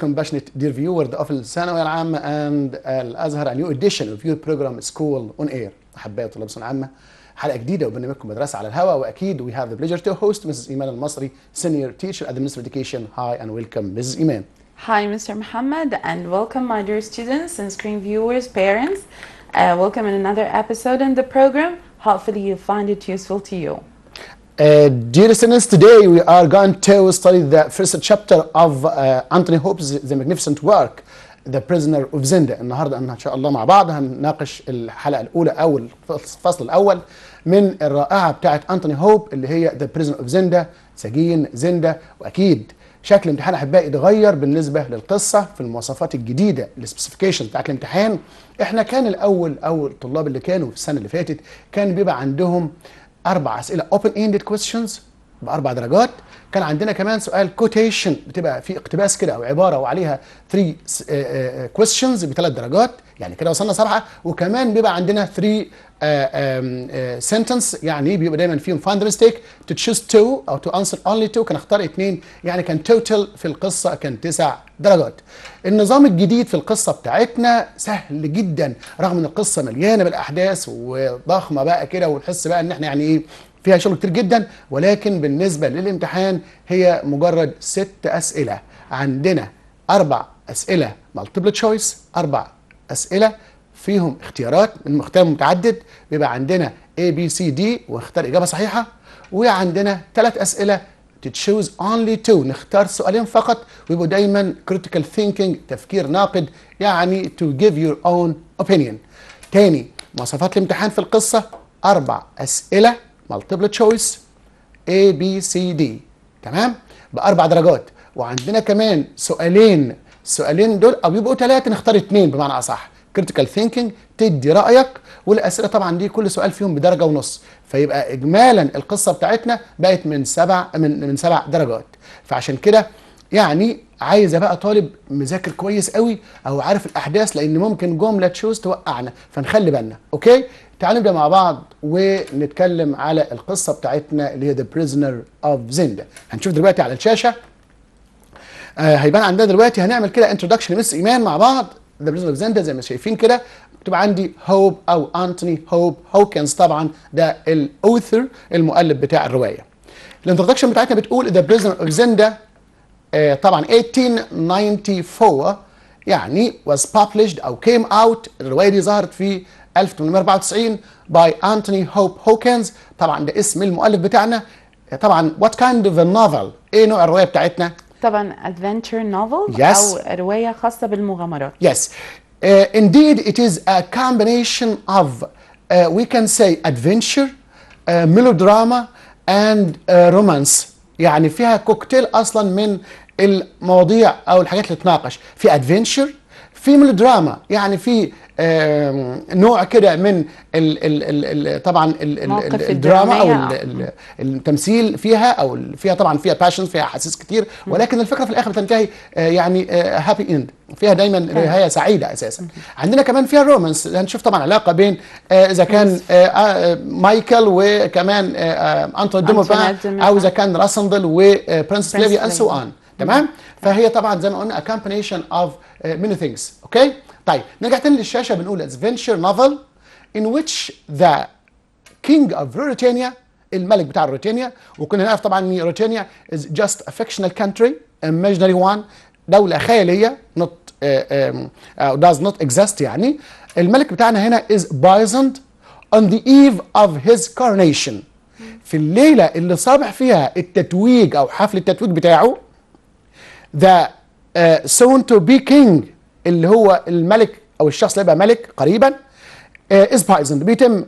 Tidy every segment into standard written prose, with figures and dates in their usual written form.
compassionate dear viewer the of الثانوية العامة and الأزهر a new edition of your program School on Air. أحبائي طلاب الثانوية العامة، حلقة جديدة وبرنامجكم مدرسة على الهواء، وأكيد we have the pleasure to host Mrs. إيمان المصري senior teacher at the Ministry of Education. Hi and welcome Mrs. إيمان. Hi Mr. Muhammad and welcome my dear students and screen viewers, parents. Welcome in another episode in the program. Hopefully you find it useful to you. Dear students, today we are going to study the first chapter of Anthony Hope's the magnificent work, The Prisoner of Zenda. النهارده إن شاء الله مع بعض هنناقش الحلقة الأولى أو الفصل الأول من الرائعة بتاعة أنتوني هوب اللي هي The Prisoner of Zenda، سجين، زندا. وأكيد شكل الامتحان أحبائي اتغير بالنسبة للقصة في المواصفات الجديدة السبيسيفيكيشن بتاعت الامتحان. احنا كان الأول أو الطلاب اللي كانوا في السنة اللي فاتت كان بيبقى عندهم 4 أسئلة open ended questions ب4 درجات. كان عندنا كمان سؤال كوتيشن بتبقى في اقتباس كده او عباره وعليها 3 questions ب3 درجات، يعني كده وصلنا 7. وكمان بيبقى عندنا 3 sentence، يعني بيبقى دايما فيهم find the mistake to choose 2 او to answer only 2، كان اختار 2، يعني كان توتال في القصه كان 9 درجات. النظام الجديد في القصه بتاعتنا سهل جدا، رغم ان القصه مليانه بالاحداث وضخمه بقى كده، ونحس بقى ان احنا يعني ايه فيها شغل كتير جدا، ولكن بالنسبة للامتحان هي مجرد 6 أسئلة. عندنا 4 أسئلة multiple choice، 4 أسئلة فيهم اختيارات من اختيار متعدد، بيبقى عندنا A B C D ونختار إجابة صحيحة، وعندنا 3 أسئلة to choose only 2، نختار سؤالين فقط، ويبقوا دايما critical thinking، تفكير ناقد، يعني to give your own opinion. تاني مواصفات الامتحان في القصة 4 أسئلة multiple choice A B C D، تمام، ب4 درجات. وعندنا كمان سؤالين دول او بيبقوا 3 نختار 2 بمعنى اصح، critical thinking تدي رايك، والاسئله طبعا دي كل سؤال فيهم بدرجه ونص، فيبقى اجمالا القصه بتاعتنا بقت من 7 درجات. فعشان كده يعني عايزه بقى طالب مذاكر كويس قوي او عارف الاحداث، لان ممكن جمله تشوز توقعنا، فنخلي بالنا. اوكي، تعالوا نبدا مع بعض ونتكلم على القصه بتاعتنا اللي هي The Prisoner of Zenda. هنشوف دلوقتي على الشاشه هيبان عندنا دلوقتي. هنعمل كده انتروداكشن لمس ايمان مع بعض. The Prisoner of Zenda زي ما شايفين كده مكتوب عندي هوب او انتوني هوب هوكنز، طبعا ده الاوثر المؤلف بتاع الروايه. الانتروداكشن بتاعتنا بتقول The Prisoner of Zenda طبعا 1894 يعني was published او came out. الروايه دي ظهرت في 1894 by Anthony Hope Hawkins. طبعا ده اسم المؤلف بتاعنا. طبعا what kind of a novel، ايه نوع الروايه بتاعتنا؟ طبعا adventure novel. Yes. أو رواية خاصة بالمغامرات. Yes. Indeed it is a combination of we can say adventure, melodrama and romance. يعني فيها كوكتيل اصلا من المواضيع او الحاجات اللي تناقش، في ادفنتشر، في ميلودراما، يعني في نوع كده من طبعا الدراما او التمثيل فيها، او فيها طبعا فيها باشنز، فيها احاسيس كتير، ولكن الفكره في الاخر بتنتهي يعني هابي اند، فيها دايما نهايه سعيده اساسا. عندنا كمان فيها رومانس، هنشوف طبعا علاقه بين اذا كان مايكل وكمان انتوني دوموبان، او اذا كان راسندل وبرنسس ليفيا اند سو اون، تمام. فهي طبعا زي ما قلنا a combination of many things. اوكي، طيب نرجع تاني للشاشه. بنقول adventure novel in which the king of Ruritania، الملك بتاع روتينيا، وكنا نعرف طبعا ان روتينيا is just a fictional country, imaginary one، دوله خياليه not does not exist. يعني الملك بتاعنا هنا is poisoned on the eve of his coronation، في الليله اللي صابح فيها التتويج او حفل التتويج بتاعه. the soon to be king اللي هو الملك او الشخص اللي هيبقى ملك قريبا is poisoned، بيتم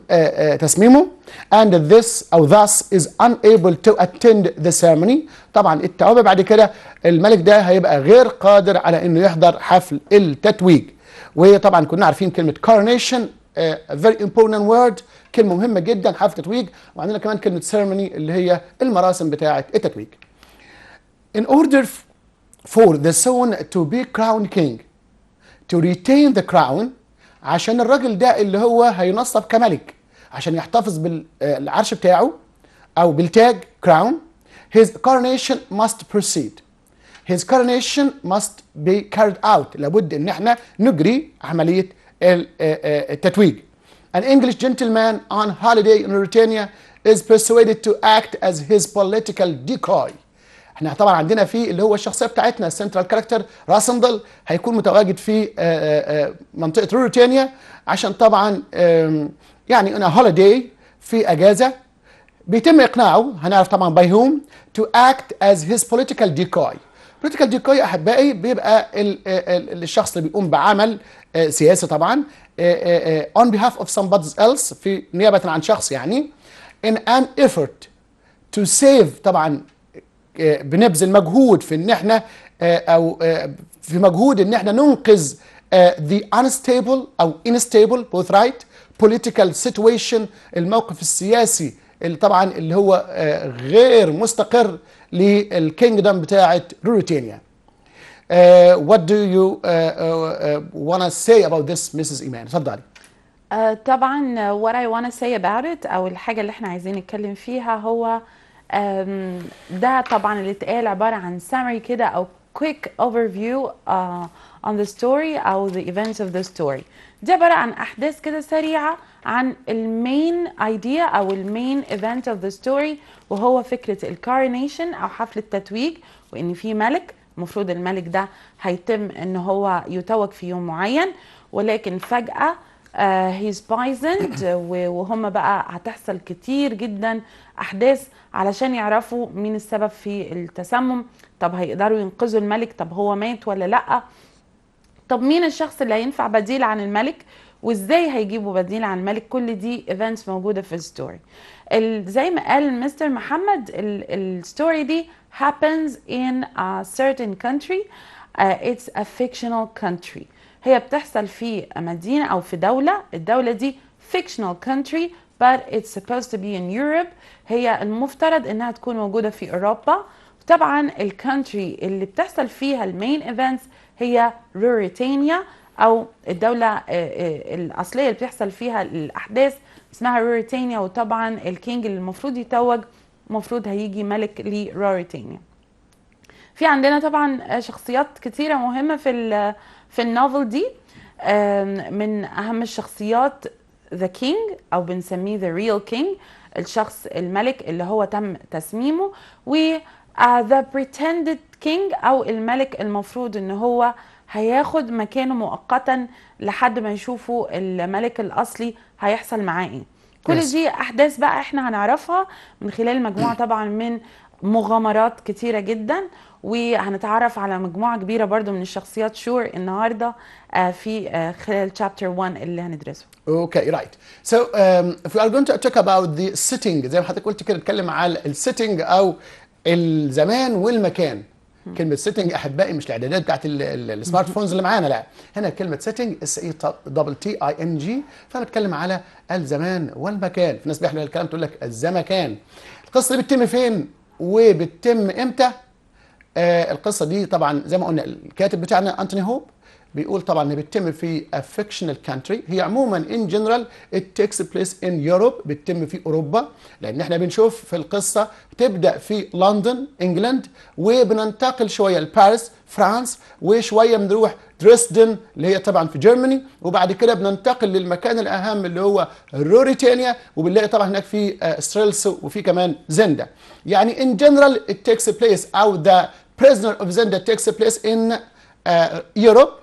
تسميمه and this او thus is unable to attend the ceremony. طبعا التوابع بعد كده الملك ده هيبقى غير قادر على انه يحضر حفل التتويج. وطبعا كنا عارفين كلمه coronation a very important word، كلمه مهمه جدا، حفل تتويج. وعندنا كمان كلمه ceremony اللي هي المراسم بتاعه التتويج. In order for the son to be crowned king to retain the crown، عشان الراجل ده اللي هو هينصب كملك عشان يحتفظ بالعرش بتاعه او بالتاج crown، his coronation must proceed. His coronation must be carried out. لابد ان احنا نجري عملية التتويج. An English gentleman on holiday in Mauritania is persuaded to act as his political decoy. احنا طبعا عندنا في اللي هو الشخصيه بتاعتنا السنترال كاركتر راسندل هيكون متواجد في منطقه موريتانيا عشان طبعا يعني انا هوليداي في اجازه بيتم اقناعه هنعرف طبعا by whom to act as his political decoy. political decoy احبائي بيبقى الشخص اللي بيقوم بعمل سياسي طبعا on behalf of somebody else في نيابه عن شخص يعني in an effort to save طبعا بنبذل مجهود في ان احنا او في مجهود ان احنا ننقذ the unstable او instable both right political situation الموقف السياسي اللي طبعا اللي هو غير مستقر للكينجدم بتاعت موريتانيا. What do you want to say about this Mrs. إيمان؟ اتفضلي. طبعا what I want to say about it او الحاجة اللي احنا عايزين نتكلم فيها هو ده طبعا اللي اتقال عبارة عن summary كده أو quick overview on the story أو the events of the story. دي عبارة عن أحداث كده سريعة عن المين idea أو المين event of the story وهو فكرة الكارونيشن أو حفل التتويج وإن في ملك المفروض الملك ده هيتم إن هو يتوج في يوم معين ولكن فجأة he's poisoned وهم بقى هتحصل كتير جدا احداث علشان يعرفوا مين السبب في التسمم. طب هيقدروا ينقذوا الملك؟ طب هو مات ولا لا؟ طب مين الشخص اللي هينفع بديل عن الملك وازاي هيجيبوا بديل عن الملك؟ كل دي events موجودة في الستوري. زي ما قال مستر محمد الستوري دي happens in a certain country. It's a fictional country. هي بتحصل في مدينة أو في دولة. الدولة دي fictional country but it's supposed to be in Europe. هي المفترض إنها تكون موجودة في أوروبا. طبعا الكونتري اللي بتحصل فيها المين ايفنتس هي موريتانيا أو الدولة الأصلية اللي بتحصل فيها الأحداث اسمها موريتانيا. وطبعا الكينج اللي المفروض يتوج المفروض هيجي ملك لموريتانيا. في عندنا طبعا شخصيات كتيرة مهمة في النوفل دي. من أهم الشخصيات the king أو بنسميه the real king الشخص الملك اللي هو تم تسميمه و the pretended king أو الملك المفروض إن هو هياخد مكانه مؤقتا لحد ما يشوفوا الملك الأصلي هيحصل معاه إيه. كل دي أحداث بقى إحنا هنعرفها من خلال مجموعة طبعا من مغامرات كتيرة جدا وهنتعرف على مجموعة كبيرة برضو من الشخصيات شور النهاردة في خلال chapter 1 اللي هندرسه. Okay, right. So if we are going to talk about the setting زي ما حضرتك قلت كده نتكلم على السيتنج أو الزمان والمكان. كلمة سيتنج أحبائي مش الإعدادات بتاعت السمارت فونز اللي معانا لا. هنا كلمة سيتنج SETTING فنتكلم على الزمان والمكان. في ناس بيحمل الكلام تقول لك الزمكان. القصة دي بتتم فين وبتتم إمتى؟ القصة دي طبعا زي ما قلنا الكاتب بتاعنا أنتوني هوب بيقول طبعا انها بتتم في a fictional country. هي عموما in general it takes place in Europe بتتم في اوروبا لان احنا بنشوف في القصه تبدا في لندن انجلند وبننتقل شويه لباريس فرانس وشويه بنروح دريسدن اللي هي طبعا في جيرماني وبعد كده بننتقل للمكان الاهم اللي هو موريتانيا وبنلاقي طبعا هناك في ستريلسو وفي كمان زندا. يعني in general it takes place او the Prisoner of Zenda takes place in Europe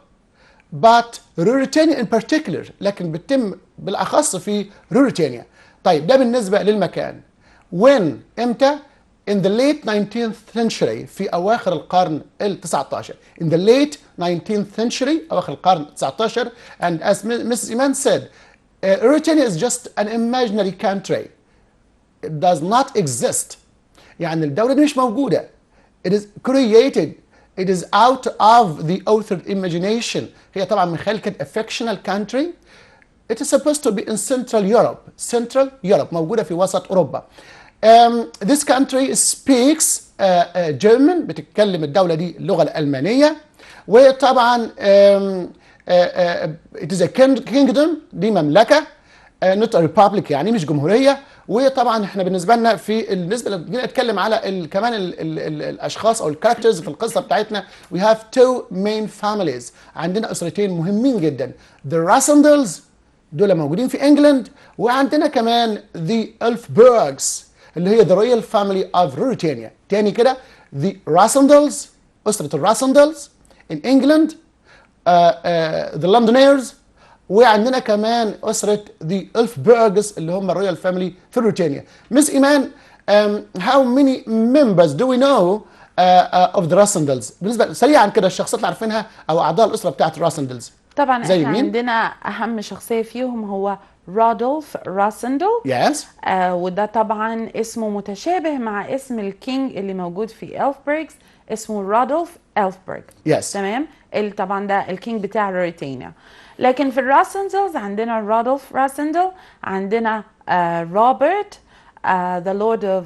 but موريتانيا in particular لكن بتتم بالاخص في موريتانيا. طيب ده بالنسبه للمكان. when امتى؟ in the late 19th century في اواخر القرن ال19. in the late 19th century اواخر القرن ال19 and as Mrs. Iman said Mauritania is just an imaginary country. It does not exist. يعني الدولة دي مش موجودة. It is created. It is out of the author's imagination. هي طبعا من خلال كده a fictional country. It is supposed to be in Central Europe. Central Europe موجودة في وسط أوروبا. This country speaks German. بتتكلم الدولة دي اللغة الألمانية. وطبعا it is a kingdom. دي مملكة. Not a republic يعني مش جمهورية. وطبعا احنا بالنسبه لنا بالنسبه جينا نتكلم على كمان الاشخاص او الكاركترز في القصه بتاعتنا. we have two main families. عندنا اسرتين مهمين جدا. the راسندلز دول موجودين في انجلند، وعندنا كمان the الفبرغز اللي هي the royal family of Ruritania. تاني كده the راسندلز اسره الراسندلز in England، the Londoners، وعندنا كمان أسرة the الفبرغز اللي هم الرويال فاميلي في روتينيا. مس إيمان، how many members do we know of the راسندلز؟ بالنسبة سريعا كده الشخصيات اللي عارفينها أو أعضاء الأسرة بتاعت الراسندلز. طبعا زي احنا مين؟ عندنا أهم شخصية فيهم هو رودولف راسندل. yes. وده طبعا اسمه متشابه مع اسم الكينج اللي موجود في إلفبرغز، اسمه رودولف إلفبرغ. yes. تمام. طبعا ده الكينج بتاع روريتانيا. لكن في الراسندلز عندنا رودولف راسندل، عندنا روبرت the lord of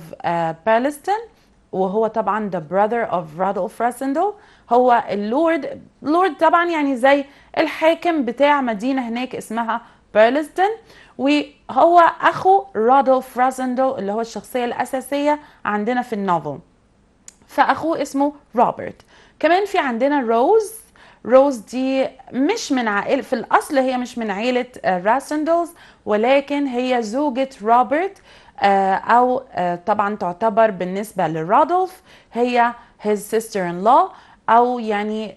Palestine، وهو طبعا the brother of رودولف راسندل. هو اللورد طبعا يعني زي الحاكم بتاع مدينة هناك اسمها بيرلستون، وهو أخو رودولف راسندل اللي هو الشخصية الأساسية عندنا في النوفل، فأخوه اسمه روبرت. كمان في عندنا روز دي مش من عائلة، في الأصل هي مش من عائلة راسندلز، ولكن هي زوجة روبرت، أو طبعا تعتبر بالنسبة لرودولف هي his sister-in-law، أو يعني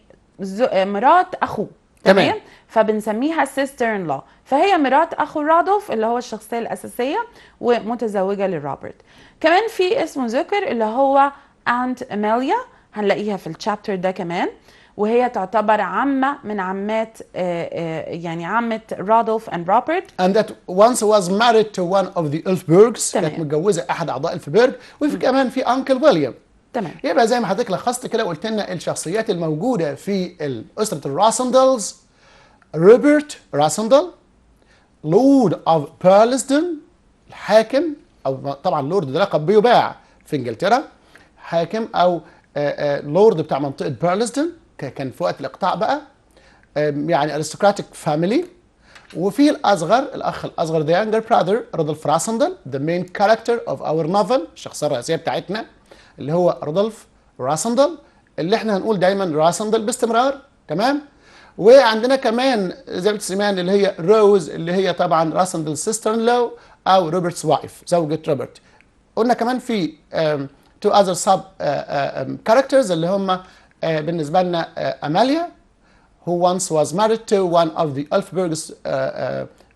مرات أخوه. تمام. فبنسميها sister-in-law، فهي مرات أخو رودولف اللي هو الشخصية الأساسية ومتزوجة لروبرت. كمان في اسمه ذكر اللي هو أنت أميليا، هنلاقيها في الشابتر ده كمان، وهي تعتبر عمة من عمات يعني عمة رودولف and Robert. and that once was married to one of the الفبرغز، كانت متجوزة أحد أعضاء الفبرغ. وفي كمان في أنكل ويليام. تمام. يبقى زي ما حضرتك لخصت كده وقلت لنا الشخصيات الموجودة في أسرة الراسندلز: روبرت راسندل، لورد اوف بيرلستون، الحاكم، او طبعا لورد ده لقب بيباع في انجلترا، حاكم او لورد بتاع منطقه بيرلستون، كان في وقت الاقطاع بقى، يعني ارستقراطيك فاميلي. وفي الاصغر، الاخ الاصغر ذا يانجر براذر رودولف راسندل، ذا مين كاركتر اوف اور نوفل، الشخصيه الرئيسيه بتاعتنا اللي هو رودولف راسندل، اللي احنا هنقول دايما راسندل باستمرار. تمام. وعندنا كمان زي ما إيمان اللي هي روز، اللي هي طبعا راسندل سيستر ان لو او روبرتس وايف، زوجة روبرت. قلنا كمان في تو اذر سب كاركترز اللي هم بالنسبه لنا اماليا who once was married to one of the الفبرغز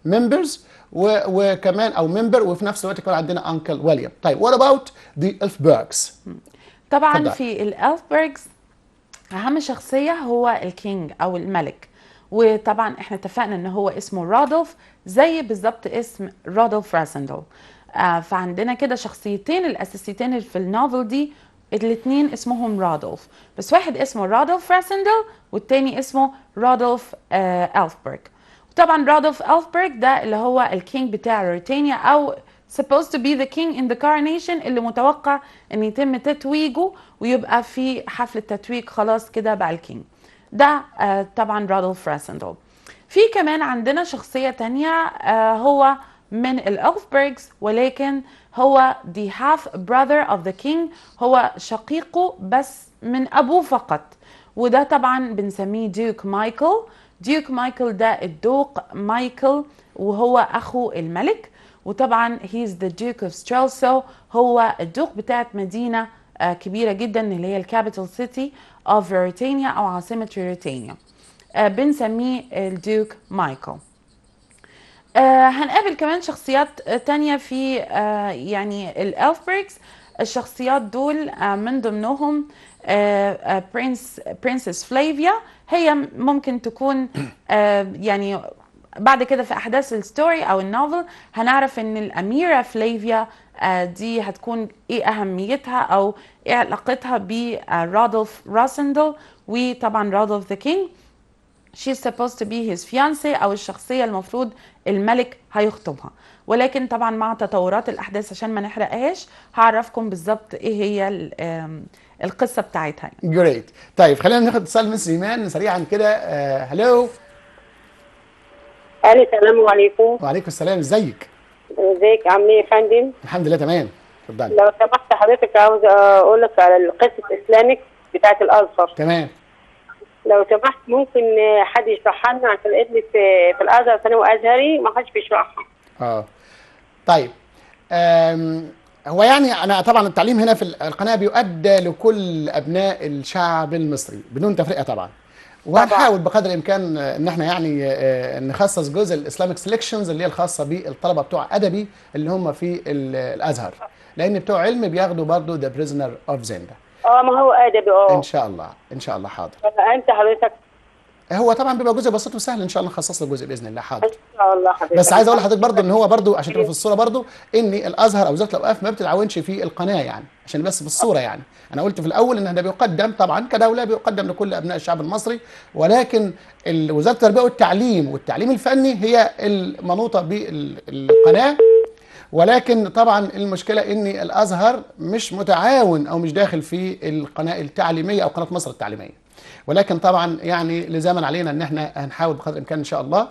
members، وكمان او ممبر، وفي نفس الوقت كمان عندنا انكل ويليام. طيب what about the الفبرغز؟ طبعا في الالفبرغز اهم شخصيه هو الكينج او الملك، وطبعا احنا اتفقنا ان هو اسمه رودولف زي بالظبط اسم رودولف راسندل. فعندنا كده شخصيتين الاساسيتين في النوفل دي، الاثنين اسمهم رودولف، بس واحد اسمه رودولف راسندل والتاني اسمه رودولف الفبرغ. وطبعا رودولف الفبرغ ده اللي هو الكينج بتاع روريتانيا، او supposed to be the king in the coronation، اللي متوقع ان يتم تتويجه ويبقى في حفل التتويج خلاص كده بقى الكينج ده. طبعا رودولف راسندل. في كمان عندنا شخصية تانية هو من الالفبرغز، ولكن هو the half brother of the king، هو شقيقه بس من ابوه فقط، وده طبعا بنسميه ديوك مايكل. ديوك مايكل ده الدوق مايكل، وهو اخو الملك. وطبعا he's the Duke of Strelso، هو الدوق بتاعت مدينة كبيرة جدا اللي هي الكابيتال سيتي of روريتانيا أو عاصمة روريتانيا، بنسميه الدوك مايكل. هنقابل كمان شخصيات تانية في يعني الالفبرغز. الشخصيات دول من ضمنهم برنسس فلافيا، هي ممكن تكون يعني بعد كده في احداث الستوري او النوفل هنعرف ان الاميره فلافيا دي هتكون ايه اهميتها او ايه علاقتها برودولف راسندل، وطبعا رودولف ذا كينج she's supposed to be his fiancé او الشخصيه المفروض الملك هيخطبها. ولكن طبعا مع تطورات الاحداث عشان ما نحرقهاش هعرفكم بالظبط ايه هي القصه بتاعتها يعني. جريت. طيب خلينا ناخد اتصال من إيمان سريعا كده. هلو. السلام عليكم. وعليكم السلام، ازيك؟ ازيك عامل ايه يا فندم؟ الحمد لله تمام. اتفضلي. لو سمحت حضرتك عاوز اقول لك على قصه اسلامك بتاعت الازهر. تمام. لو سمحت ممكن حد يشرحها لنا عشان ابني في الازهر ثانوي ازهري ما حدش بيشرحها. طيب. هو يعني انا طبعا التعليم هنا في القناه بيؤدى لكل ابناء الشعب المصري بدون تفرقه طبعا. وهنحاول بقدر الامكان ان احنا يعني نخصص جزء الاسلامك سيلكشنز اللي هي الخاصه بالطلبه بتوع ادبي اللي هم في الازهر، لان بتوع علم بياخدوا برضه ذا بريزنر اوف زندا. ما هو ادبي. ان شاء الله ان شاء الله. حاضر. انت حضرتك هو طبعا بيبقى جزء بسيط وسهل، ان شاء الله نخصص له جزء باذن الله. حاضر. ان شاء الله حضرتك. بس عايز اقول لحضرتك برضه ان هو برضه عشان تبقى في الصوره برضه ان الازهر او وزاره الاوقاف ما بتتعاونش في القناه، يعني عشان بس في الصوره. يعني انا قلت في الاول ان ده بيقدم طبعا كدوله بيقدم لكل ابناء الشعب المصري، ولكن وزاره التربيه والتعليم الفني هي المنوطه بالقناه. ولكن طبعا المشكله ان الازهر مش متعاون او مش داخل في القناه التعليميه او قناه مصر التعليميه. ولكن طبعا يعني لزاما علينا ان احنا هنحاول بقدر الامكان ان شاء الله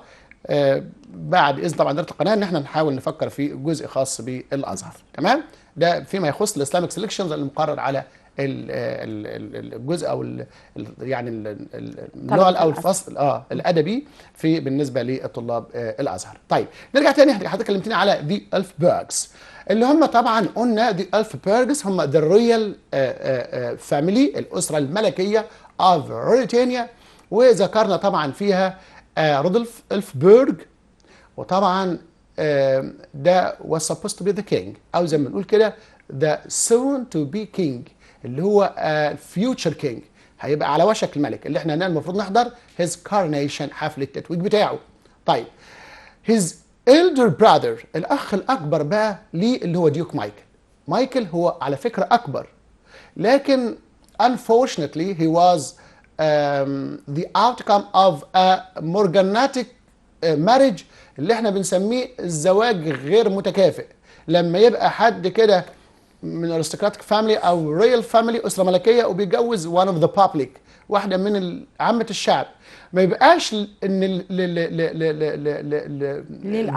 بعد اذن طبعا اداره القناه ان احنا نحاول نفكر في جزء خاص بالازهر. تمام. ده فيما يخص الاسلامك سيلكشنز اللي مقرر على الجزء او يعني النوع او الفصل الادبي في بالنسبه للطلاب الازهر. طيب نرجع تاني. حضرتك كلمتني على ذا الفبرجز اللي هم طبعا قلنا ذا الفبرجز هم ذا رويال فاميلي الاسره الملكيه of ريتانيا، وذكرنا طبعا فيها رودولف الفبرج، وطبعا ده was supposed to be the king او زي ما بنقول كده the soon to be king اللي هو future king، هيبقى على وشك الملك اللي احنا هنا المفروض نحضر his coronation حفل التتويج بتاعه. طيب his elder brother الاخ الاكبر بقى ليه اللي هو ديوك مايكل هو على فكره اكبر، لكن unfortunately he was the outcome of a morganatic marriage اللي احنا بنسميه الزواج غير متكافئ. لما يبقى حد كده من aristocratic family او royal family اسره ملكيه وبيتجوز one of the public واحده من عامه الشعب، ما يبقاش ان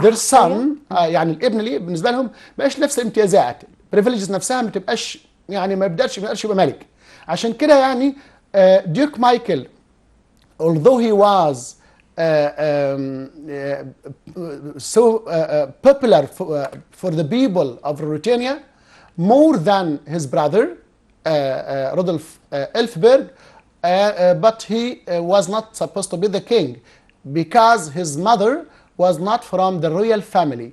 their son يعني الابن ليه بالنسبه لهم ما بقاش نفس الامتيازات، البريفليجز نفسها ما تبقاش يعني ما يقدرش يبقى ملك. عشان كده يعني ديوك مايكل although he was so popular for the people of Ruritania more than his brother Rudolf Elfberg, but he was not supposed to be the king because his mother was not from the royal family.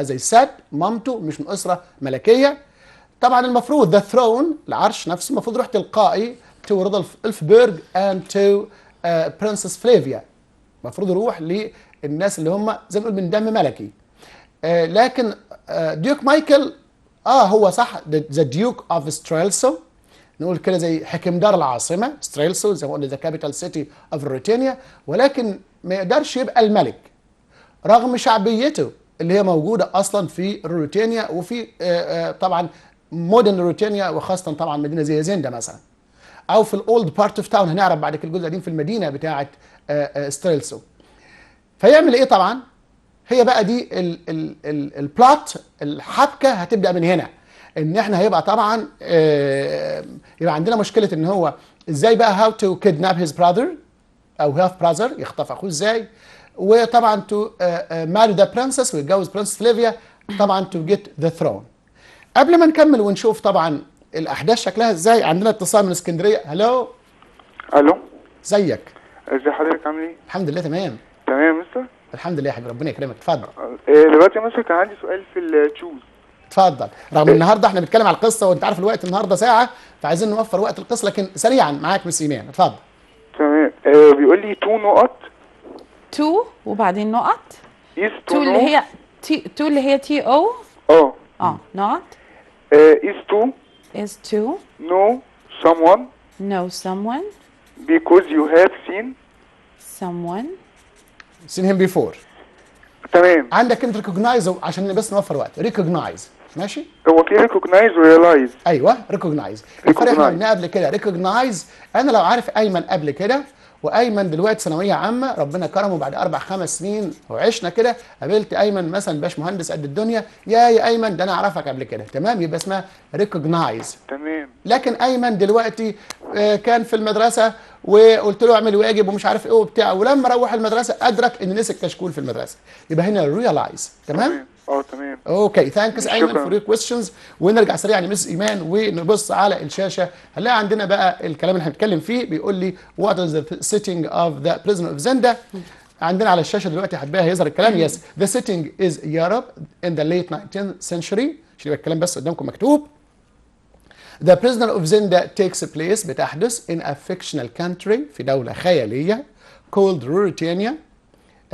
As I said مامته مش من أسرة ملكية. طبعا المفروض the throne العرش نفسه المفروض يروح تلقائي to رودولف إلفبرج and to Princess Flavia، المفروض يروح للناس اللي هم زي ما نقول من دم ملكي. لكن ديوك مايكل هو صح ذا ديوك اوف ستريلسو، نقول كده زي حكمدار العاصمه ستريلسو زي ما قلنا ذا كابيتال سيتي اوف ريتانيا، ولكن ما يقدرش يبقى الملك رغم شعبيته اللي هي موجوده اصلا في ريتانيا وفي طبعا مودرن ريتانيا، وخاصه طبعا مدينه زي زندا مثلا، او في الاولد بارت اوف تاون هنعرف بعد كده الجزء القديم في المدينه بتاعه ستريلسو. فيعمل ايه طبعا؟ هي بقى دي البلوت الحبكه هتبدا من هنا، ان احنا هيبقى طبعا يبقى عندنا مشكله ان هو ازاي بقى هاو تو كيدناب هيز براذر او هاف براذر يخطف اخوه ازاي، وطبعا تو ماري ذا برنسس ويتجوز برنسس فليفيا طبعا تو جيت ذا ثرون. قبل ما نكمل ونشوف طبعا الاحداث شكلها ازاي، عندنا اتصال من اسكندريه. هلو. الو. ازيك؟ ازي حضرتك عامل ايه؟ الحمد لله تمام. تمام يا مستر؟ الحمد لله يا حبيبي ربنا يكرمك. اتفضل. دلوقتي يا مستر كان عندي سؤال في التشوز. اتفضل. رغم النهارده احنا بنتكلم على القصه وانت عارف الوقت النهارده ساعه، فعايزين نوفر وقت القصه، لكن سريعا معاك مس ايمان. اتفضل. تمام. بيقول لي 2 نقط 2 وبعدين نقط. is to 2 اللي هي تو اللي هي تي او نقط. is to know someone because you have seen him before. تمام. عندك انت ريكوجنايز عشان بس نوفر وقت. ريكوجنايز ماشي. هو في ريكوجنايز وريلايز. ايوه ريكوجنايز. الفرق احنا قلنا قبل كده ريكوجنايز انا لو عارف ايمن قبل كده وايمن دلوقتي ثانويه عامه، ربنا كرمه بعد 4 5 سنين وعشنا كده، قابلت ايمن مثلا باش مهندس قد الدنيا، يا ايمن ده انا اعرفك قبل كده، تمام، يبقى اسمها ريكوجنايز. تمام. لكن ايمن دلوقتي كان في المدرسه وقلت له اعمل واجب ومش عارف ايه وبتاع، ولما روح المدرسه ادرك ان نسي الكشكول في المدرسه، يبقى هنا ريلايز. تمام. تمام. اوكي، ثانكس ايمن شكراً. فور يور كويستشنز. ونرجع سريعا لمس ايمان ونبص على الشاشه، هنلاقي عندنا بقى الكلام اللي احنا بنتكلم فيه، بيقول لي وات از ذا سيتنج اوف ذا بريزنر اوف زندا. عندنا على الشاشه دلوقتي حباها هيظهر الكلام. يس ذا سيتنج از يوروب ان ذا ليت 19th century، عشان يبقى الكلام بس قدامكم مكتوب. The prisoner of Zenda takes place، بتحدث in a fictional country، في دولة خيالية called Ruritania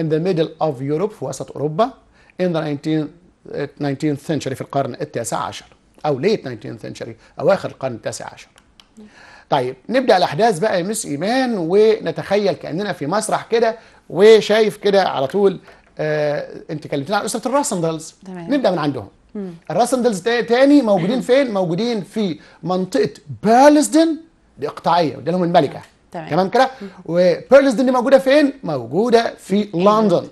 in the middle of Europe، في وسط أوروبا in the 19th century، في القرن التاسع عشر أو late 19th century، أواخر القرن التاسع عشر. طيب نبدأ الأحداث بقى يا مس إيمان، ونتخيل كأننا في مسرح كده، وشايف كده على طول. أنت كلمتنا عن أسرة الراسندلز، نبدأ من عندهم. الراسندلز تاني موجودين فين؟ موجودين في منطقة بيرلزدن، دي إقطاعية وده لهم الملكة. تمام كده؟ وبيرلزدن دي موجودة فين؟ موجودة في لندن.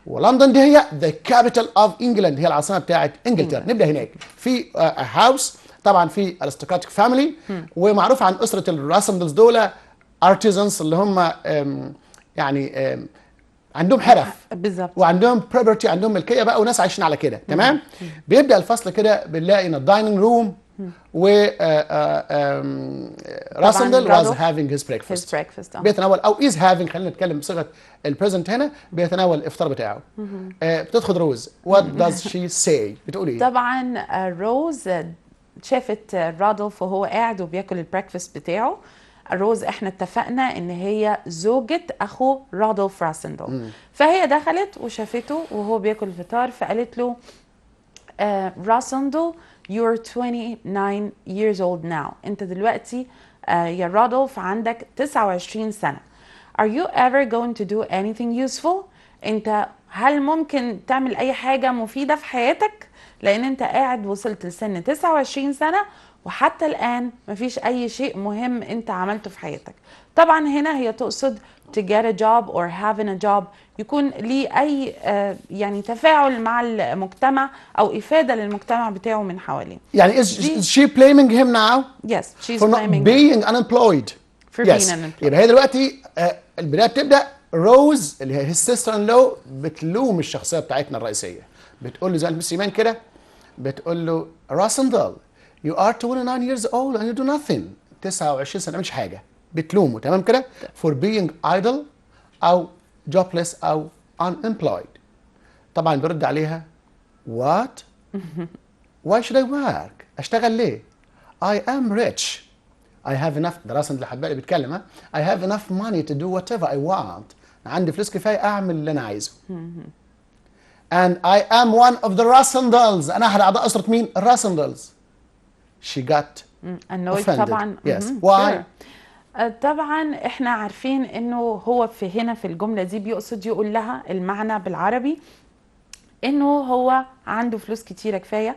ولندن دي هي the capital of England، هي العاصمة بتاعت إنجلترا. نبدأ هناك في هاوس، طبعا في aristocratic family، ومعروف عن أسرة الراسندلز دول artisans، اللي هم يعني عندهم حرف بالظبط، وعندهم بروبرتي، عندهم ملكيه بقى، وناس عايشين على كده. تمام. بيبدا الفصل كده بنلاقي ان الدايننج روم و راسندل was having his breakfast. بيتناول او is having، خلينا نتكلم بصيغه البريزنت هنا، بيتناول الافطار بتاعه. بتدخل روز، what does she say؟ بتقول ايه؟ طبعا روز شافت رادولف وهو قاعد وبياكل البريكفاست بتاعه. روز احنا اتفقنا ان هي زوجة اخو رادولف راسندل، فهي دخلت وشافته وهو بياكل الفطار، فقالت له راسندل you're 29 years old now، انت دلوقتي يا رادولف عندك 29 سنة. are you ever going to do anything useful؟ انت هل ممكن تعمل اي حاجة مفيدة في حياتك؟ لان انت قاعد وصلت لسن 29 سنة وحتى الآن مفيش أي شيء مهم أنت عملته في حياتك. طبعا هنا هي تقصد to get a job or having a job، يكون ليه أي يعني تفاعل مع المجتمع أو إفادة للمجتمع بتاعه من حواليه. يعني is she blaming him now؟ Yes, she's for not blaming being unemployed. for being unemployed. يبقى هي دلوقتي البداية بتبدأ روز اللي هي his sister in law بتلوم الشخصية بتاعتنا الرئيسية، بتقول له زي ما إيمان كده، بتقول له راسندل you are 29 years old and you do nothing، 29 سنة ما بتعملش حاجة، بتلومه. تمام كده؟ for being idle أو jobless أو unemployed. طبعا بيرد عليها what؟ why should I work؟ أشتغل ليه؟ I am rich. I have enough، ده راسندل اللي حبالي بيتكلم، I have enough money to do whatever I want. عندي فلوس كفاية أعمل اللي أنا عايزه. and I am one of the Rasendals، أنا أحد أعضاء أسرة مين؟ الراسندلز. she got annoyed offended. طبعا. yes. why؟ طبعا احنا عارفين انه هو في هنا في الجملة دي بيقصد يقول لها المعنى بالعربي انه هو عنده فلوس كتيرة كفاية،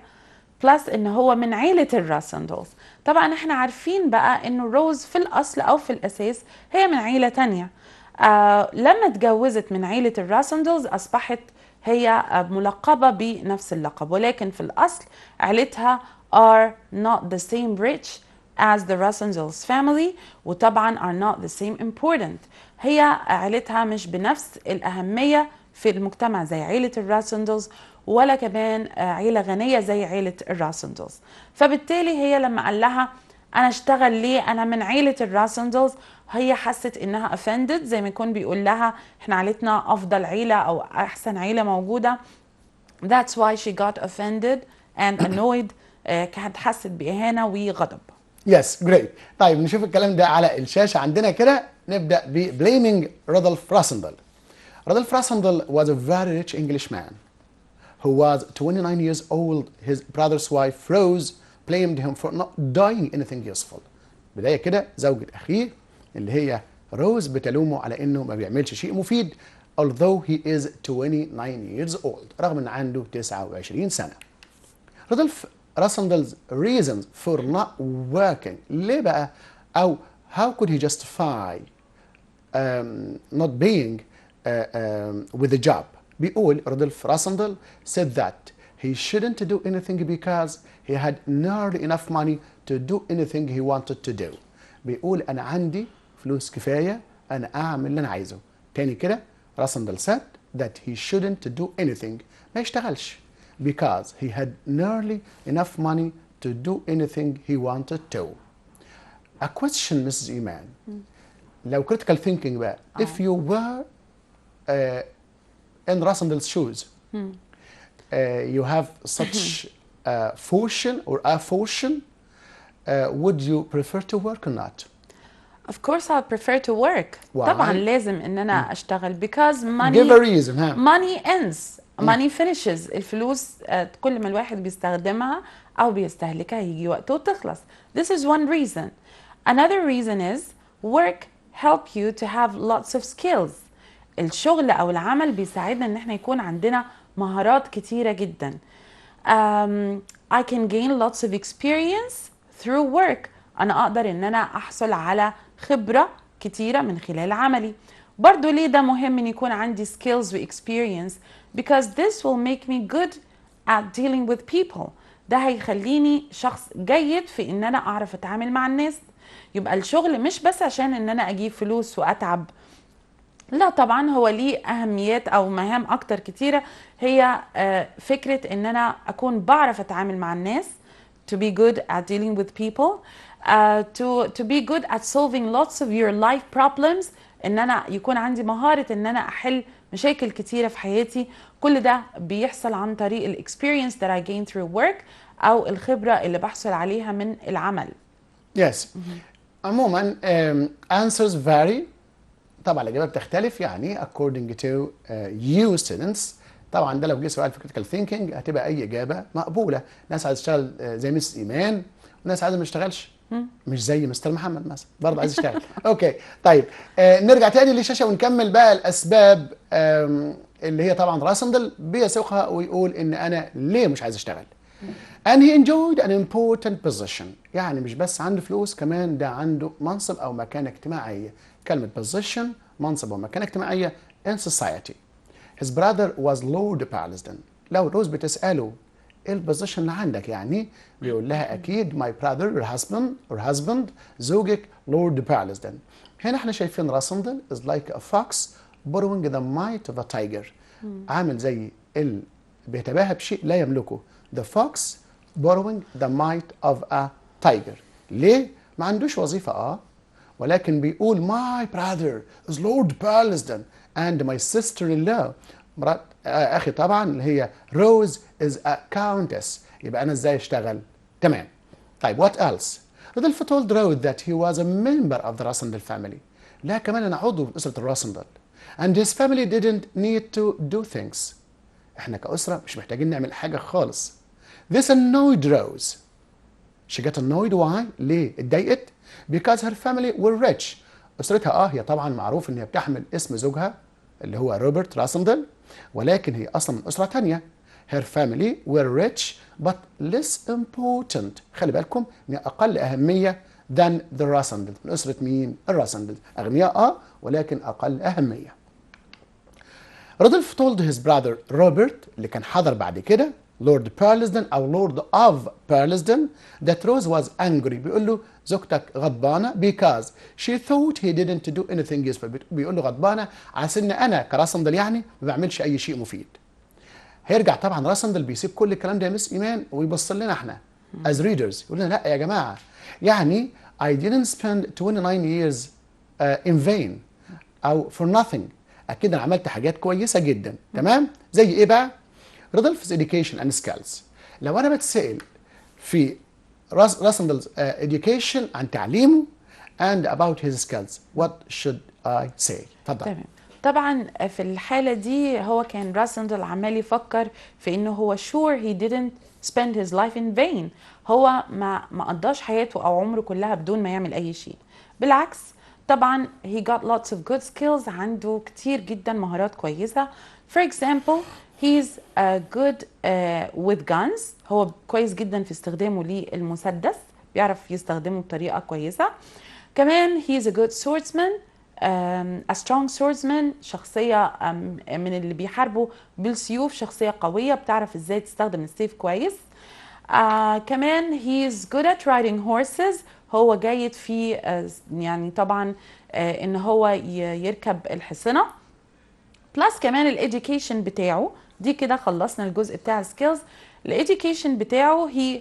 بلس ان هو من عيلة الراسندلز. طبعا احنا عارفين بقى انه روز في الاصل او في الاساس هي من عيلة تانية. لما اتجوزت من عيلة الراسندلز اصبحت هي ملقبة بنفس اللقب، ولكن في الاصل عيلتها are not the same rich as the Rasendals family، وطبعا are not the same important. هي عيلتها مش بنفس الأهمية في المجتمع زي عيلة الراسندلز، ولا كمان عيلة غنية زي عيلة الراسندلز. فبالتالي هي لما قال لها أنا اشتغل ليه، أنا من عيلة الراسندلز، هي حست إنها offended، زي ما يكون بيقول لها إحنا عيلتنا أفضل عيلة أو أحسن عيلة موجودة. That's why she got offended and annoyed. كانت حست بإهانة وغضب. Yes, great. طيب نشوف الكلام ده على الشاشة عندنا كده. نبدأ ب blaming Rudolf Rasendal. Rudolf Rasendal was a very rich Englishman who was 29 years old. His brother's wife Rose blamed him for not doing anything useful. بداية كده زوجة أخيه اللي هي روز بتلومه على إنه ما بيعملش شيء مفيد although he is 29 years old، رغم إن عنده 29 سنة. Rudolf Rasendal's reasons for not working، ليه بقى؟ أو how could he justify not being with the job. بيقول رودولف راسندل said that he shouldn't do anything because he had nearly enough money to do anything he wanted to do. بيقول أنا عندي فلوس كفاية أنا أعمل اللي أنا عايزه. تاني كده راسندل said that he shouldn't do anything ما يشتغلش because he had nearly enough money to do anything he wanted to. A question, Mrs. Iman. لو critical thinking بقى if you were in Rasendel's shoes you have such fortune or a fortune would you prefer to work or not? Of course I prefer to work. Why? طبعا لازم ان انا اشتغل because money Give a reason. ها. money ends money finishes. الفلوس كل ما الواحد بيستخدمها او بيستهلكها يجي وقته وتخلص. This is one reason. Another reason is work help you to have lots of skills. الشغل او العمل بيساعدنا ان احنا يكون عندنا مهارات كتيرة جدا. I can gain lots of experience through work. انا اقدر ان انا احصل على خبرة كتيرة من خلال عملي. برضو ليه ده مهم ان يكون عندي skills و experience because this will make me good at dealing with people. ده هيخليني شخص جيد في ان انا اعرف اتعامل مع الناس. يبقى الشغل مش بس عشان ان انا اجيب فلوس واتعب، لا طبعا هو ليه اهميات او مهام اكتر كتيرة. هي فكرة ان انا اكون بعرف اتعامل مع الناس to be good at dealing with people, to be good at solving lots of your life problems. ان انا يكون عندي مهارة ان انا احل مشاكل كتيرة في حياتي. كل ده بيحصل عن طريق ال experience that I gain through work او الخبرة اللي بحصل عليها من العمل. Yes. عموما answers vary. طبعا الإجابة بتختلف يعني according to you students. طبعا ده لو جه سؤال في critical thinking هتبقى أي إجابة مقبولة. ناس عايزة تشتغل زي مس إيمان وناس عايزة ما تشتغلش. مش زي مستر محمد مثلا برضه عايز يشتغل. اوكي طيب نرجع تاني للشاشة ونكمل بقى الأسباب اللي هي طبعا راسندل بيسوقها ويقول إن أنا ليه مش عايز أشتغل. And he enjoyed an important position. يعني مش بس عنده فلوس كمان ده عنده منصب أو مكانة اجتماعية. كلمة position منصب أو مكانة اجتماعية in society. His brother was Lord Palmerston. لو روز بتسأله إيه البوزيشن اللي عندك يعني بيقول لها أكيد my brother your husband زوجك Lord Palmerston. هنا احنا شايفين راسندل is like a fox borrowing the might of a tiger. عامل زي بيتباهى بشيء لا يملكه. The fox borrowing the might of a tiger. ليه؟ ما عندوش وظيفة ولكن بيقول my brother is Lord Palmerston and my sister-in-law مرات أخي طبعا اللي هي Rose is a countess. يبقى أنا إزاي أشتغل؟ تمام. طيب what else؟ رودولف told Rose that he was a member of the Rasendel family. لا كمان أنا عضو من أسرة الراسندل. And his family didn't need to do things. إحنا كأسرة مش محتاجين نعمل حاجة خالص. This annoyed Rose. She got annoyed why؟ ليه؟ اتضايقت؟ Because her family were rich. أسرتها هي طبعا معروف إن هي بتحمل اسم زوجها اللي هو روبرت راسندل ولكن هي أصلا من أسرة تانية. Her family were rich but less important. خلي بالكم إن أقل أهمية than the Rasendel. من أسرة مين؟ الراسندل. أغنياء ولكن أقل أهمية. رودولف told his brother روبرت اللي كان حضر بعد كده Lord Palmerston أو Lord of Palmerston that Rose was angry. بيقول له زوجتك غضبانة because she thought he didn't do anything useful. بيقول له غضبانة على إن أنا كراسندل يعني ما بعملش أي شيء مفيد. هيرجع طبعا راسندل بيسيب كل الكلام ده يا مس إيمان ويبص لنا إحنا as readers يقول لنا لا يا جماعة يعني I didn't spend 29 years in vain أو for nothing. أكيد أنا عملت حاجات كويسة جدا. تمام؟ زي إيه بقى؟ رودولف's education and skills. لو أنا بتسأل في راسندل's education عن تعليمه and about his skills what should I say؟ تفضل. تمام. طبعا في الحالة دي هو كان راسندل عمال يفكر في إنه هو sure he didn't spend his life in vain. هو ما قضاش حياته أو عمره كلها بدون ما يعمل أي شيء. بالعكس طبعا he got lots of good skills. عنده كتير جدا مهارات كويسة. For example he's good with guns. هو كويس جدا في استخدامه للمسدس. بيعرف يستخدمه بطريقة كويسة. كمان he's a good swordsman. a strong swordsman شخصية من اللي بيحاربوا بالسيوف، شخصية قوية بتعرف ازاي تستخدم السيف كويس. كمان he's good at riding horses، هو جيد في يعني طبعا ان هو يركب الحصنة. بلس كمان الاديوكيشن بتاعه، دي كده خلصنا الجزء بتاع السكيلز. الاديوكيشن بتاعه he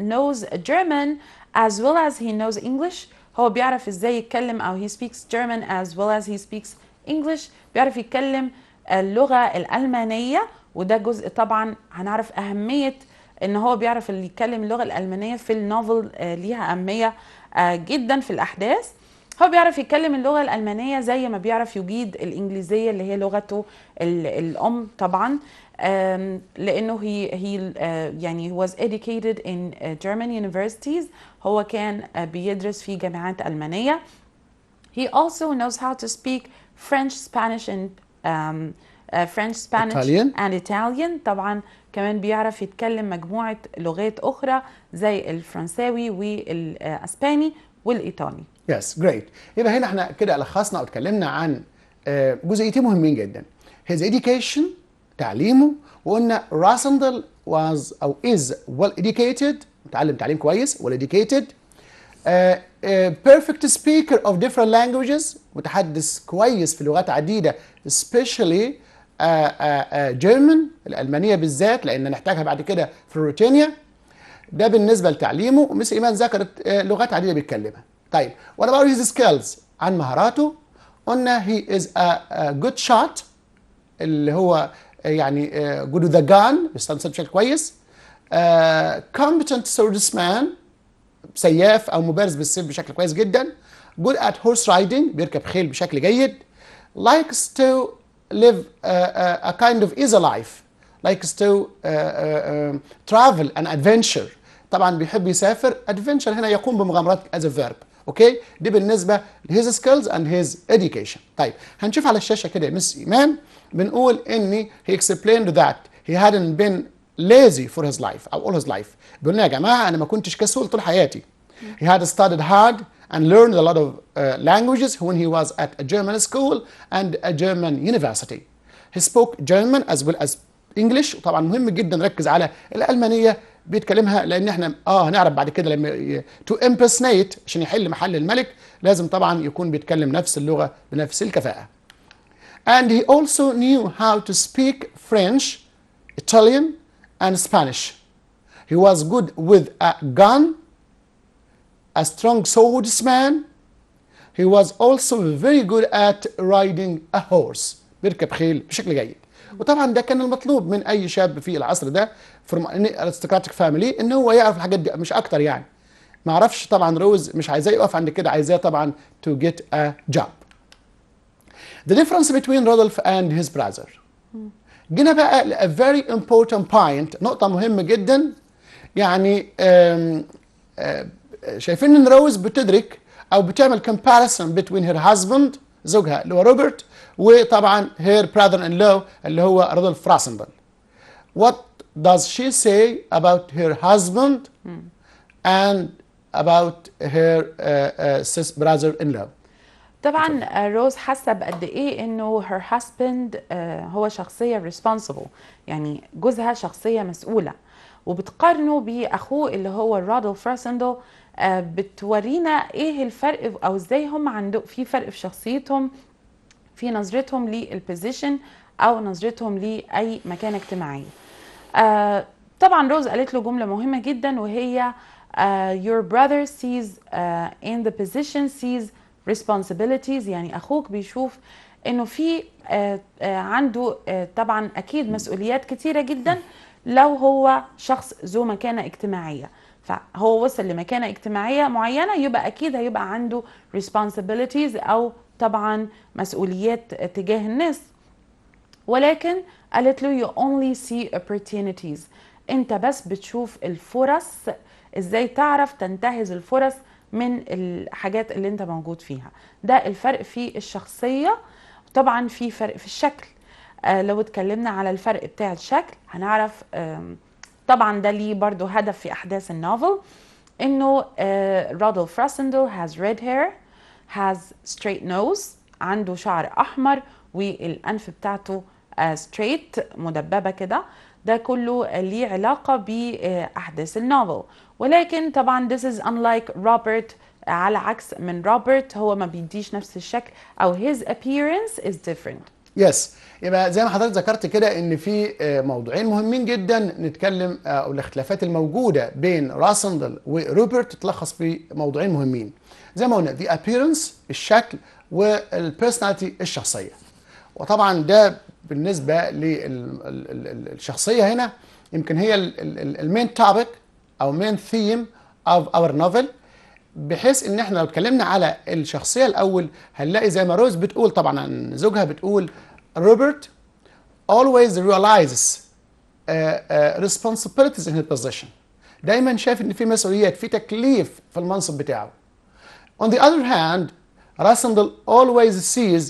knows German as well as he knows English، هو بيعرف ازاي يتكلم او he speaks German as well as he speaks English، بيعرف يتكلم اللغة الألمانية، وده جزء طبعا هنعرف أهمية ان هو بيعرف اللي يتكلم اللغة الألمانية في النوفل، ليها أهمية جدا في الأحداث. هو بيعرف يتكلم اللغة الألمانية زي ما بيعرف يجيد الإنجليزية اللي هي لغته الأم طبعا، لأنه يعني he was educated in German universities، هو كان بيدرس في جامعات ألمانية. He also knows how to speak French, Spanish and Italian. طبعا كمان بيعرف يتكلم مجموعة لغات أخرى زي الفرنساوي والأسباني والإيطالي. Yes, great. يبقى هنا احنا كده لخصنا او اتكلمنا عن جزئيتين مهمين جدا. His education، تعليمه، وقلنا راسندل was او is well educated، متعلم تعليم كويس، well educated. Perfect speaker of different languages، متحدث كويس في لغات عديدة especially German، الألمانية بالذات لأن نحتاجها بعد كده في روتينيا. ده بالنسبة لتعليمه، ومس إيمان ذكرت لغات عديدة بيتكلمها. طيب what about his skills؟ عن مهاراته قلنا he is a good shot، اللي هو يعني good with the gun، بيستخدم بشكل كويس. Competent swordsman، سياف أو مبارز بالسيف بشكل كويس جدا. Good at horse riding، بيركب خيل بشكل جيد. Likes to live a kind of easy life، likes to travel and adventure، طبعا بيحب يسافر. adventure هنا يقوم بمغامرات as a verb. اوكي، دي بالنسبه his skills and his education. طيب هنشوف على الشاشه كده مس ايمان بنقول ان he explained that he hadn't been lazy for his life او all his life. بيقول لنا يا جماعه انا ما كنتش كسول طول حياتي. he had studied hard and learned a lot of languages when he was at a German school and a German university. He spoke German as well as English، وطبعا مهم جدا نركز على الألمانية بيتكلمها لأن احنا هنعرف بعد كده لما to impersonate عشان يحل محل الملك لازم طبعا يكون بيتكلم نفس اللغة بنفس الكفاءة. And he also knew how to speak French, Italian and Spanish. He was good with a gun, a strong swordsman. He was also very good at riding a horse. بيركب خيل بشكل جيد. وطبعا ده كان المطلوب من اي شاب في العصر ده from aristocratic family ان هو يعرف الحاجات دي مش اكتر يعني. ما اعرفش طبعا روز مش عايزاه يقف عند كده، عايزاه طبعا to get a job. The difference between Rodolphe and his brother. جينا بقى ل a very important point، نقطة مهمة جدا. يعني شايفين ان روز بتدرك او بتعمل comparison between her husband زوجها اللي هو روبرت وطبعا her brother-in-law اللي هو رودولف راسندل. What does she say about her husband and about her brother-in-law؟ طبعا روز حاسه بقد ايه انه her husband هو شخصيه responsible، يعني جوزها شخصيه مسؤوله، وبتقارنه باخوه اللي هو رودولف راسندل. بتورينا ايه الفرق او ازاي هم عنده في فرق في شخصيتهم، في نظرتهم للبوزيشن او نظرتهم لاي مكانه اجتماعيه. طبعا روز قالت له جمله مهمه جدا وهي your brother sees in the position sees responsibilities، يعني اخوك بيشوف انه في عنده طبعا اكيد مسؤوليات كتيره جدا لو هو شخص ذو مكانه اجتماعيه، فهو وصل لمكانه اجتماعيه معينه يبقى اكيد هيبقى عنده responsibilities او طبعا مسؤوليات تجاه الناس. ولكن قالت له you only see opportunities، انت بس بتشوف الفرص، ازاي تعرف تنتهز الفرص من الحاجات اللي انت موجود فيها. ده الفرق في الشخصية. طبعا في فرق في الشكل. لو اتكلمنا على الفرق بتاع الشكل هنعرف طبعا ده ليه برضو هدف في احداث النوفل، انه رودولف راسندل has red hair, has straight nose, عنده شعر احمر والانف بتاعته ستريت مدببه كده. ده كله ليه علاقه باحداث النوفل. ولكن طبعا this is unlike روبرت، على عكس من روبرت، هو ما بيديش نفس الشكل او his appearance is different. يس. يبقى زي ما حضرتك ذكرت كده ان في موضوعين مهمين جدا نتكلم، او الاختلافات الموجوده بين راسندل وروبرت تتلخص في موضوعين مهمين زي ما قلنا، the appearance الشكل، والبيرسوناليتي الشخصيه. وطبعا ده بالنسبه للشخصيه هنا يمكن هي المين توبيك او مين ثيم اوف اور نوفل، بحيث ان احنا لو اتكلمنا على الشخصيه الاول هنلاقي زي ما روز بتقول طبعا عن زوجها، بتقول روبرت always realizes responsibilities in his position. دايما شايف ان في مسؤوليات، في تكليف في المنصب بتاعه. On the other hand, Rassendal always sees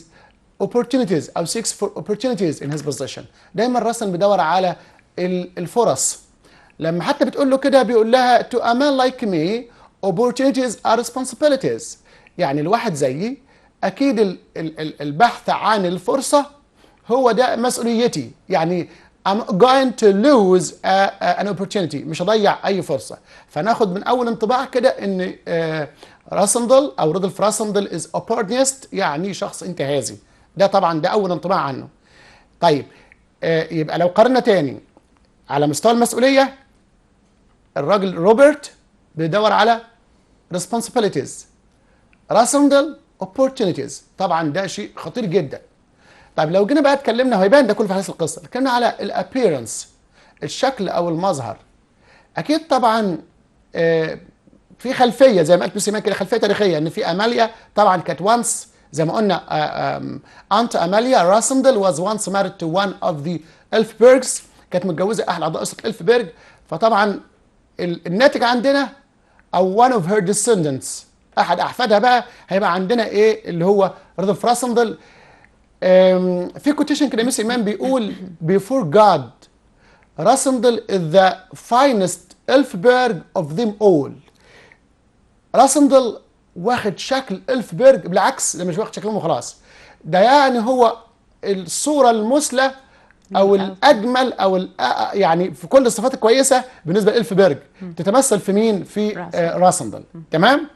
opportunities or seeks for opportunities in his position. دايما راسن بيدور على الفرص. لما حتى بتقول له كده بيقول لها to a man like me opportunities are responsibilities. يعني الواحد زيي اكيد البحث عن الفرصه هو ده مسؤوليتي. يعني I'm going to lose an opportunity، مش هضيع اي فرصه. فناخد من اول انطباع كده ان راسندل او رودولف راسندل is opportunist، يعني شخص انتهازي. ده طبعا ده اول انطباع عنه. طيب يبقى لو قارنا تاني على مستوى المسؤوليه، الراجل روبرت بيدور على responsibilities، راسندل opportunities. طبعا ده شيء خطير جدا. طيب لو جينا بقى اتكلمنا، هيبان ده كله في حديث القصه، اتكلمنا على الابييرنس الشكل او المظهر. اكيد طبعا في خلفيه زي ما قالت بس إيمان كده، خلفيه تاريخيه، ان في اماليا طبعا كانت وانس زي ما قلنا انت اماليا راسندل was once married to one of the Elfbergs، كانت متجوزه احد اعضاء اسره الفبرج. فطبعا الناتج عندنا او one of her descendants، احد احفادها بقى هيبقى عندنا ايه اللي هو رودولف راسندل. في كوتيشن كده مس إيمان بيقول before God راسندل is the finest Elfberg of them all. راسندل واخد شكل إلفبرج، بالعكس ده مش واخد شكلهم وخلاص، ده يعني هو الصورة المثلى او الاجمل او يعني في كل الصفات الكويسة بالنسبة لإلفبرج تتمثل في مين؟ في راسندل. تمام؟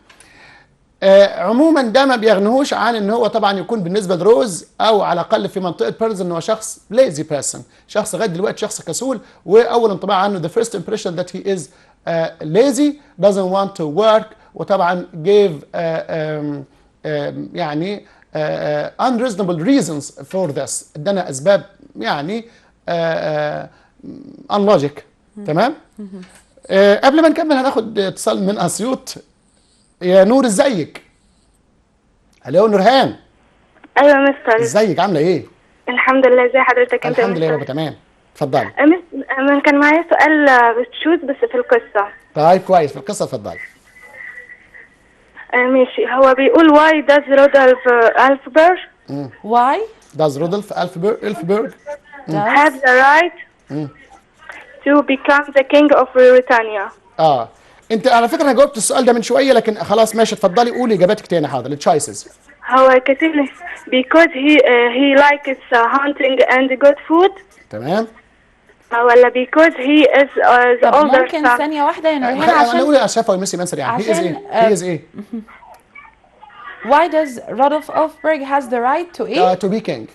عموما ده ما بيغنهوش عن ان هو طبعا يكون بالنسبه لروز او على الاقل في منطقه بيرز ان هو شخص ليزي بيرسون، شخص لغايه دلوقتي شخص كسول. واول انطباع عنه the first impression that he is lazy doesn't want to work، وطبعا gave يعني unreasonable reasons for this، ادانا اسباب يعني unlogic. تمام؟ قبل ما نكمل هناخد اتصال من اسيوط. يا نور ازيك؟ الو نورهان. ايوه يا مستر، ازيك عامله ايه؟ الحمد لله. ازي حضرتك انت؟ الحمد لله يا بابا تمام. اتفضلي. كان معايا سؤال بتشوز بس في القصه. طيب كويس، في القصه اتفضلي. ماشي. هو بيقول why does Rudolf Elfberg why does Rudolf Elfberg have the right to become the king of Britannia؟ انت على فكره انا جاوبت السؤال ده من شويه، لكن خلاص ماشي اتفضلي قولي اجاباتك تاني. حاضر. التشايسز. هو كاتب لي because he likes hunting and good food. تمام. ولا because he is the older son. ممكن ثانيه واحده يا نورهان عشان انا اقول يا شفا وميسي منصر يعني he is ايه why does Rudolf Elfberg has the right to ايه to be king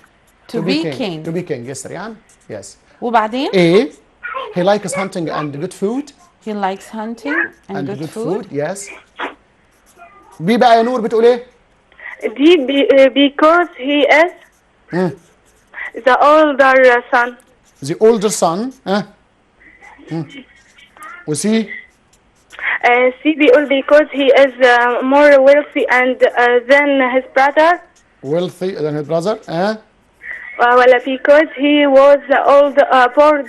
to be king يس يعني يس. وبعدين ايه he likes hunting and good food. He likes hunting and good food. Yes. بي بقى يا نور بتقول ايه؟ دي because he is the older son. The older son. وسي؟ سي بيقول because he is more wealthy and than his brother. Wealthy than his brother. ولا because he was old bored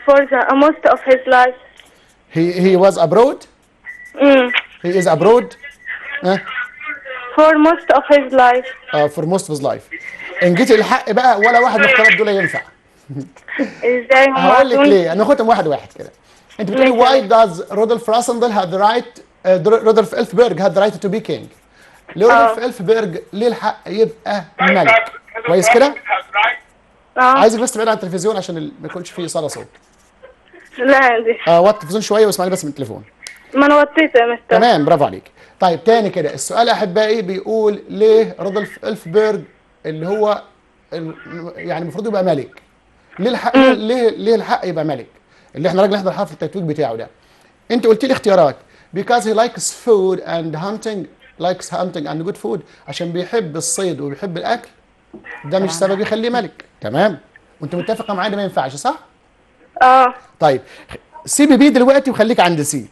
for the most of his life. He was abroad. He is abroad. For most of his life. For most of his life. إن جيت الحق بقى ولا واحد من الاختيارات دول ينفع. إزاي؟ هقول لك ليه. أنا خدهم واحد واحد كده. أنت بتقولي why does Rudolf Rassendyll have the right Rudolf Elfberg had the right to be king. لرودولف إلفبرج ليه الحق يبقى ملك. كويس كده؟ عايزك بس تبعد عن التلفزيون عشان ما يكونش فيه صدى صوت. لا دي وطي التلفزيون شويه واسمعني بس من التليفون. ما انا وطيته يا مستر. تمام، برافو عليك. طيب تاني كده السؤال احبائي بيقول ليه رودولف إلفبرج اللي هو يعني المفروض يبقى ملك، ليه الحق ليه الحق يبقى ملك؟ اللي احنا راجل نحضر حفل التتويج بتاعه ده. انت قلت لي اختيارات because he likes food and hunting and good food، عشان بيحب الصيد وبيحب الاكل، ده مش سبب يخليه ملك. تمام، وانت متفقه معايا ده ما ينفعش صح؟ طيب سيبي بي دلوقتي وخليك عند سي.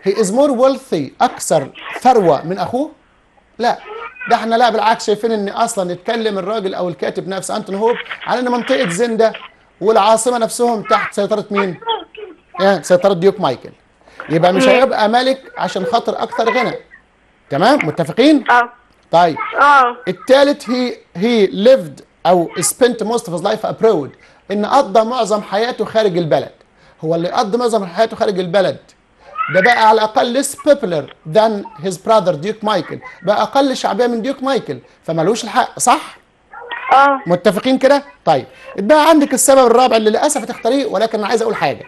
he is more wealthy، اكثر ثروه من اخوه؟ لا، ده احنا لا بالعكس شايفين ان اصلا اتكلم الراجل او الكاتب نفسه انتون هوب على ان منطقه زندا والعاصمه نفسهم تحت سيطره مين؟ سيطره ديوك مايكل، يبقى مش هيبقى ملك عشان خاطر اكثر غنى. تمام، متفقين؟ طيب الثالث he lived او spent most of his life abroad، ان قضى معظم حياته خارج البلد. هو اللي قضى معظم حياته خارج البلد ده بقى على الاقل less popular than his brother ديوك مايكل، بقى اقل شعبيه من ديوك مايكل، فمالوش الحق صح؟ متفقين كده؟ طيب اتبقى عندك السبب الرابع اللي للاسف هتختاريه، ولكن انا عايز اقول حاجه.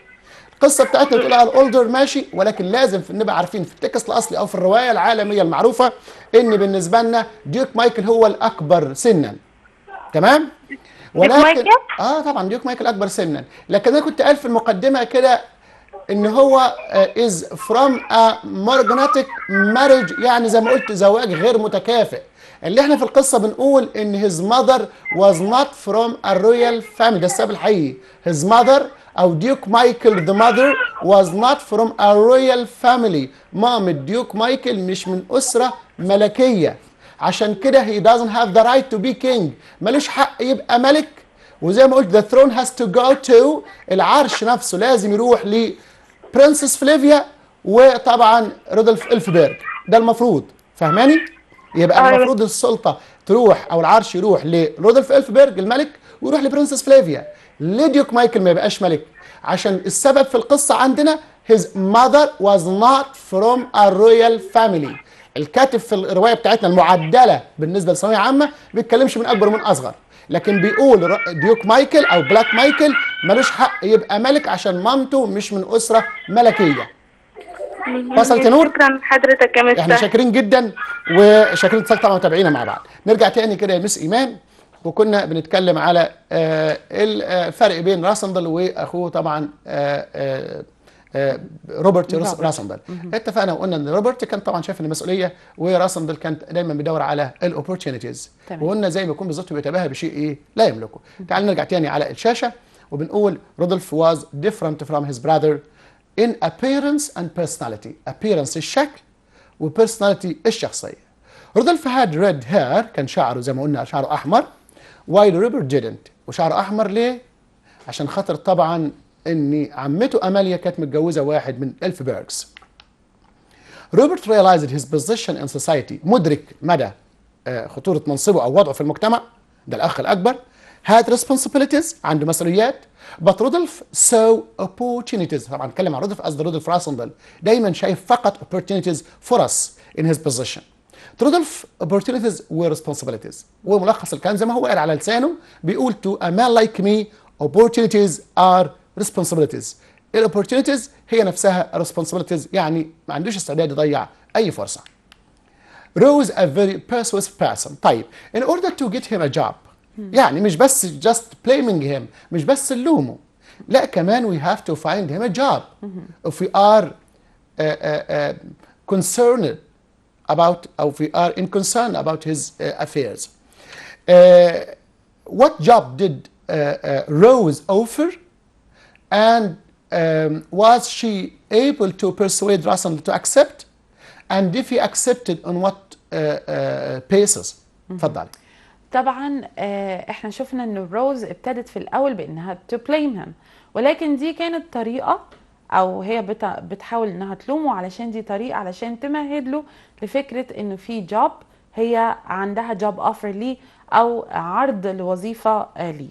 القصه بتاعتنا بتقول الاولدر ماشي، ولكن لازم نبقى عارفين في التكست الاصلي او في الروايه العالميه المعروفه ان بالنسبه لنا ديوك مايكل هو الاكبر سنا. تمام؟ ولكن طبعا ديوك مايكل اكبر سنا، لكن انا كنت قال في المقدمه كده ان هو is from a morganatic marriage، يعني زي ما قلت زواج غير متكافئ. اللي احنا في القصه بنقول ان his mother was not from a royal family، ده السبب الحقيقي. his mother او ديوك مايكل the mother was not from a royal family، مام ديوك مايكل مش من اسره ملكيه، عشان كده he doesn't have the right to be king، ملوش حق يبقى ملك. وزي ما قلت the throne has to go to، العرش نفسه لازم يروح ل برنسس فليفيا وطبعا رودولف إلفبرج، ده المفروض. فاهماني؟ يبقى المفروض السلطه تروح او العرش يروح لرودولف إلفبرج الملك ويروح لبرنسس فليفيا. ليه ديوك مايكل ما يبقاش ملك؟ عشان السبب في القصه عندنا his mother was not from a royal family. الكاتب في الروايه بتاعتنا المعدله بالنسبه لثانويه عامه ما بيتكلمش من اكبر ومن اصغر، لكن بيقول ديوك مايكل او بلاك مايكل ملوش حق يبقى ملك عشان مامته مش من اسره ملكيه. وصلت يا نور؟ شكرا حضرتك يا مستر. احنا شاكرين جدا وشاكرين اتصالك طبعا متابعينا مع بعض. نرجع تاني كده يا مس ايمان، وكنا بنتكلم على الفرق بين راسندل واخوه طبعا روبرت راسندل. اتفقنا وقلنا ان روبرت كان طبعا شايف المسؤوليه، وراسندل كان دايما بيدور على الاوبورتيونيتيز، وقلنا زي ما يكون بالظبط بيتباهى بشيء ايه لا يملكه. تعال نرجع تاني على الشاشه وبنقول رودولف was different from his brother in appearance and personality. appearance الشكل وpersonality الشخصيه. رودولف had red hair، كان شعره زي ما قلنا شعره احمر، while Robert didn't. وشعره احمر ليه؟ عشان خاطر طبعا ان عمته اماليا كانت متجوزه واحد من إلفبرجز. روبرت realized his position in society، مدرك مدى خطوره منصبه او وضعه في المجتمع، ده الاخ الاكبر. had responsibilities، عنده مسؤوليات. but Rudolph saw opportunities، طبعا نتكلم عن رودولف قصد رودولف راسندل، دايما شايف فقط opportunities فرص in his position. رودولف opportunities و responsibilities، وملخص الكلام زي ما هو قال على لسانه بيقول to a man like me opportunities are responsibilities. الاوبورتيونيتيز هي نفسها responsibilities، يعني ما عندوش استعداد يضيع اي فرصه. Rose a very persuasive person. طيب in order to get him a job، يعني مش بس just blaming him، مش بس نلومه، لا كمان we have to find him a job if we are concerned about or if we are in concern about his affairs. What job did Rose offer, and was she able to persuade Russell to accept, and if he accepted on what basis؟ اتفضلي. طبعا احنا شفنا ان روز ابتدت في الاول بانها to blame him، ولكن دي كانت طريقه او هي بتحاول انها تلومه علشان دي طريقه علشان تمهد له لفكره انه في جوب، هي عندها جوب اوفر ليه او عرض لوظيفه ليه.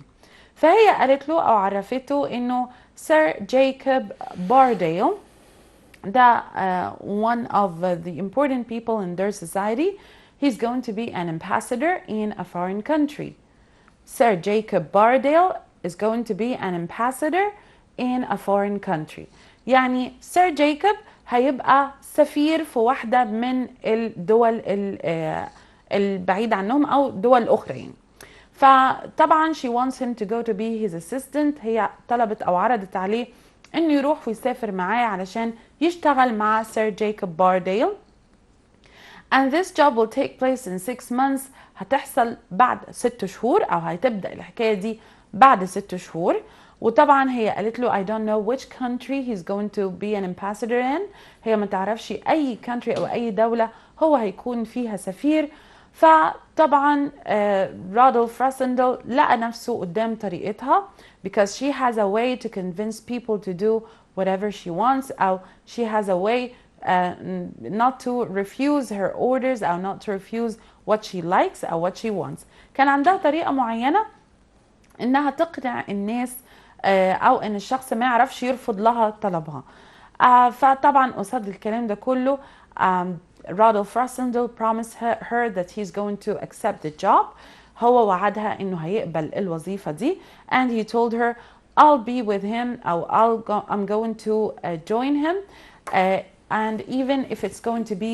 فهي قالت له او عرفته انه سير جايكوب بارديل ده one of the important people in their society، he's going to be an ambassador in a foreign country. Sir Jacob Bardale is going to be an ambassador in a foreign country. يعني سير جايكوب هيبقى سفير في واحدة من الدول البعيدة عنهم أو دول أخرى يعني. فطبعا she wants him to go to be his assistant. هي طلبت أو عرضت عليه إنه يروح ويسافر معاه علشان يشتغل مع سير جايكوب بارديل. And this job will take place in 6 months. هتحصل بعد 6 شهور أو هتبدأ الحكاية دي بعد 6 شهور. وطبعا هي قالت له I don't know which country he's going to be an ambassador in. هي ما تعرفش أي country أو أي دولة هو هيكون فيها سفير. فطبعا رادولف راسندل لقى نفسه قدام طريقتها because she has a way to convince people to do whatever she wants أو she has a way not to refuse her orders أو not to refuse what she likes أو what she wants. كان عندها طريقة معينة إنها تقنع الناس أو إن الشخص ما يعرفش يرفض لها طلبها. فطبعا قصاد الكلام ده كله رادولف راسندل promised her that he's going to accept the job. هو وعدها إنه هيقبل الوظيفة دي and he told her I'll be with him أو I'm going to join him and even if it's going to be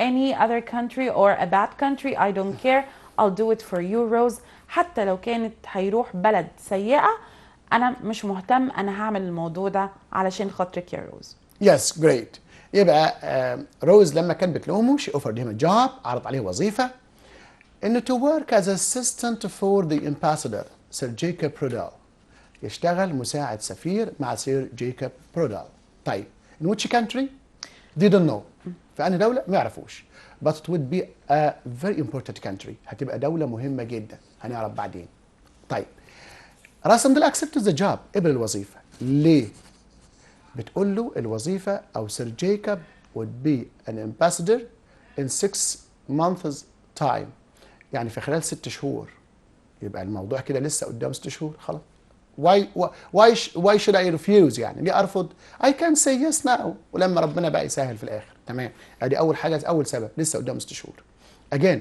any other country or a bad country I don't care. I'll do it for you Rose. حتى لو كانت هيروح بلد سيئة أنا مش مهتم. أنا هعمل الموضوع ده علشان خاطرك يا روز. Yes, great. يبقى روز لما كانت بتلومه she offered him a job. عرض عليه وظيفة إنه to work as assistant for the ambassador Sir Jacob Bardale. يشتغل مساعد سفير مع سير جيكوب برودال. طيب in which country? They don't know. في أي دولة؟ ما يعرفوش. But it would be a very important country. هتبقى دولة مهمة جدا. هنعرف بعدين. طيب راسندل accepted the job. قبل الوظيفة. ليه؟ بتقول له الوظيفة أو سير جيكوب would be an ambassador in 6 months time. يعني في خلال 6 شهور. يبقى الموضوع كده لسه قدام 6 شهور خلاص. Why should I refuse يعني؟ ليه أرفض؟ I can say yes now. ولما ربنا بقى يسهل في الآخر. تمام. ادي أول حاجة، أول سبب لسه قدام 6 شهور. Again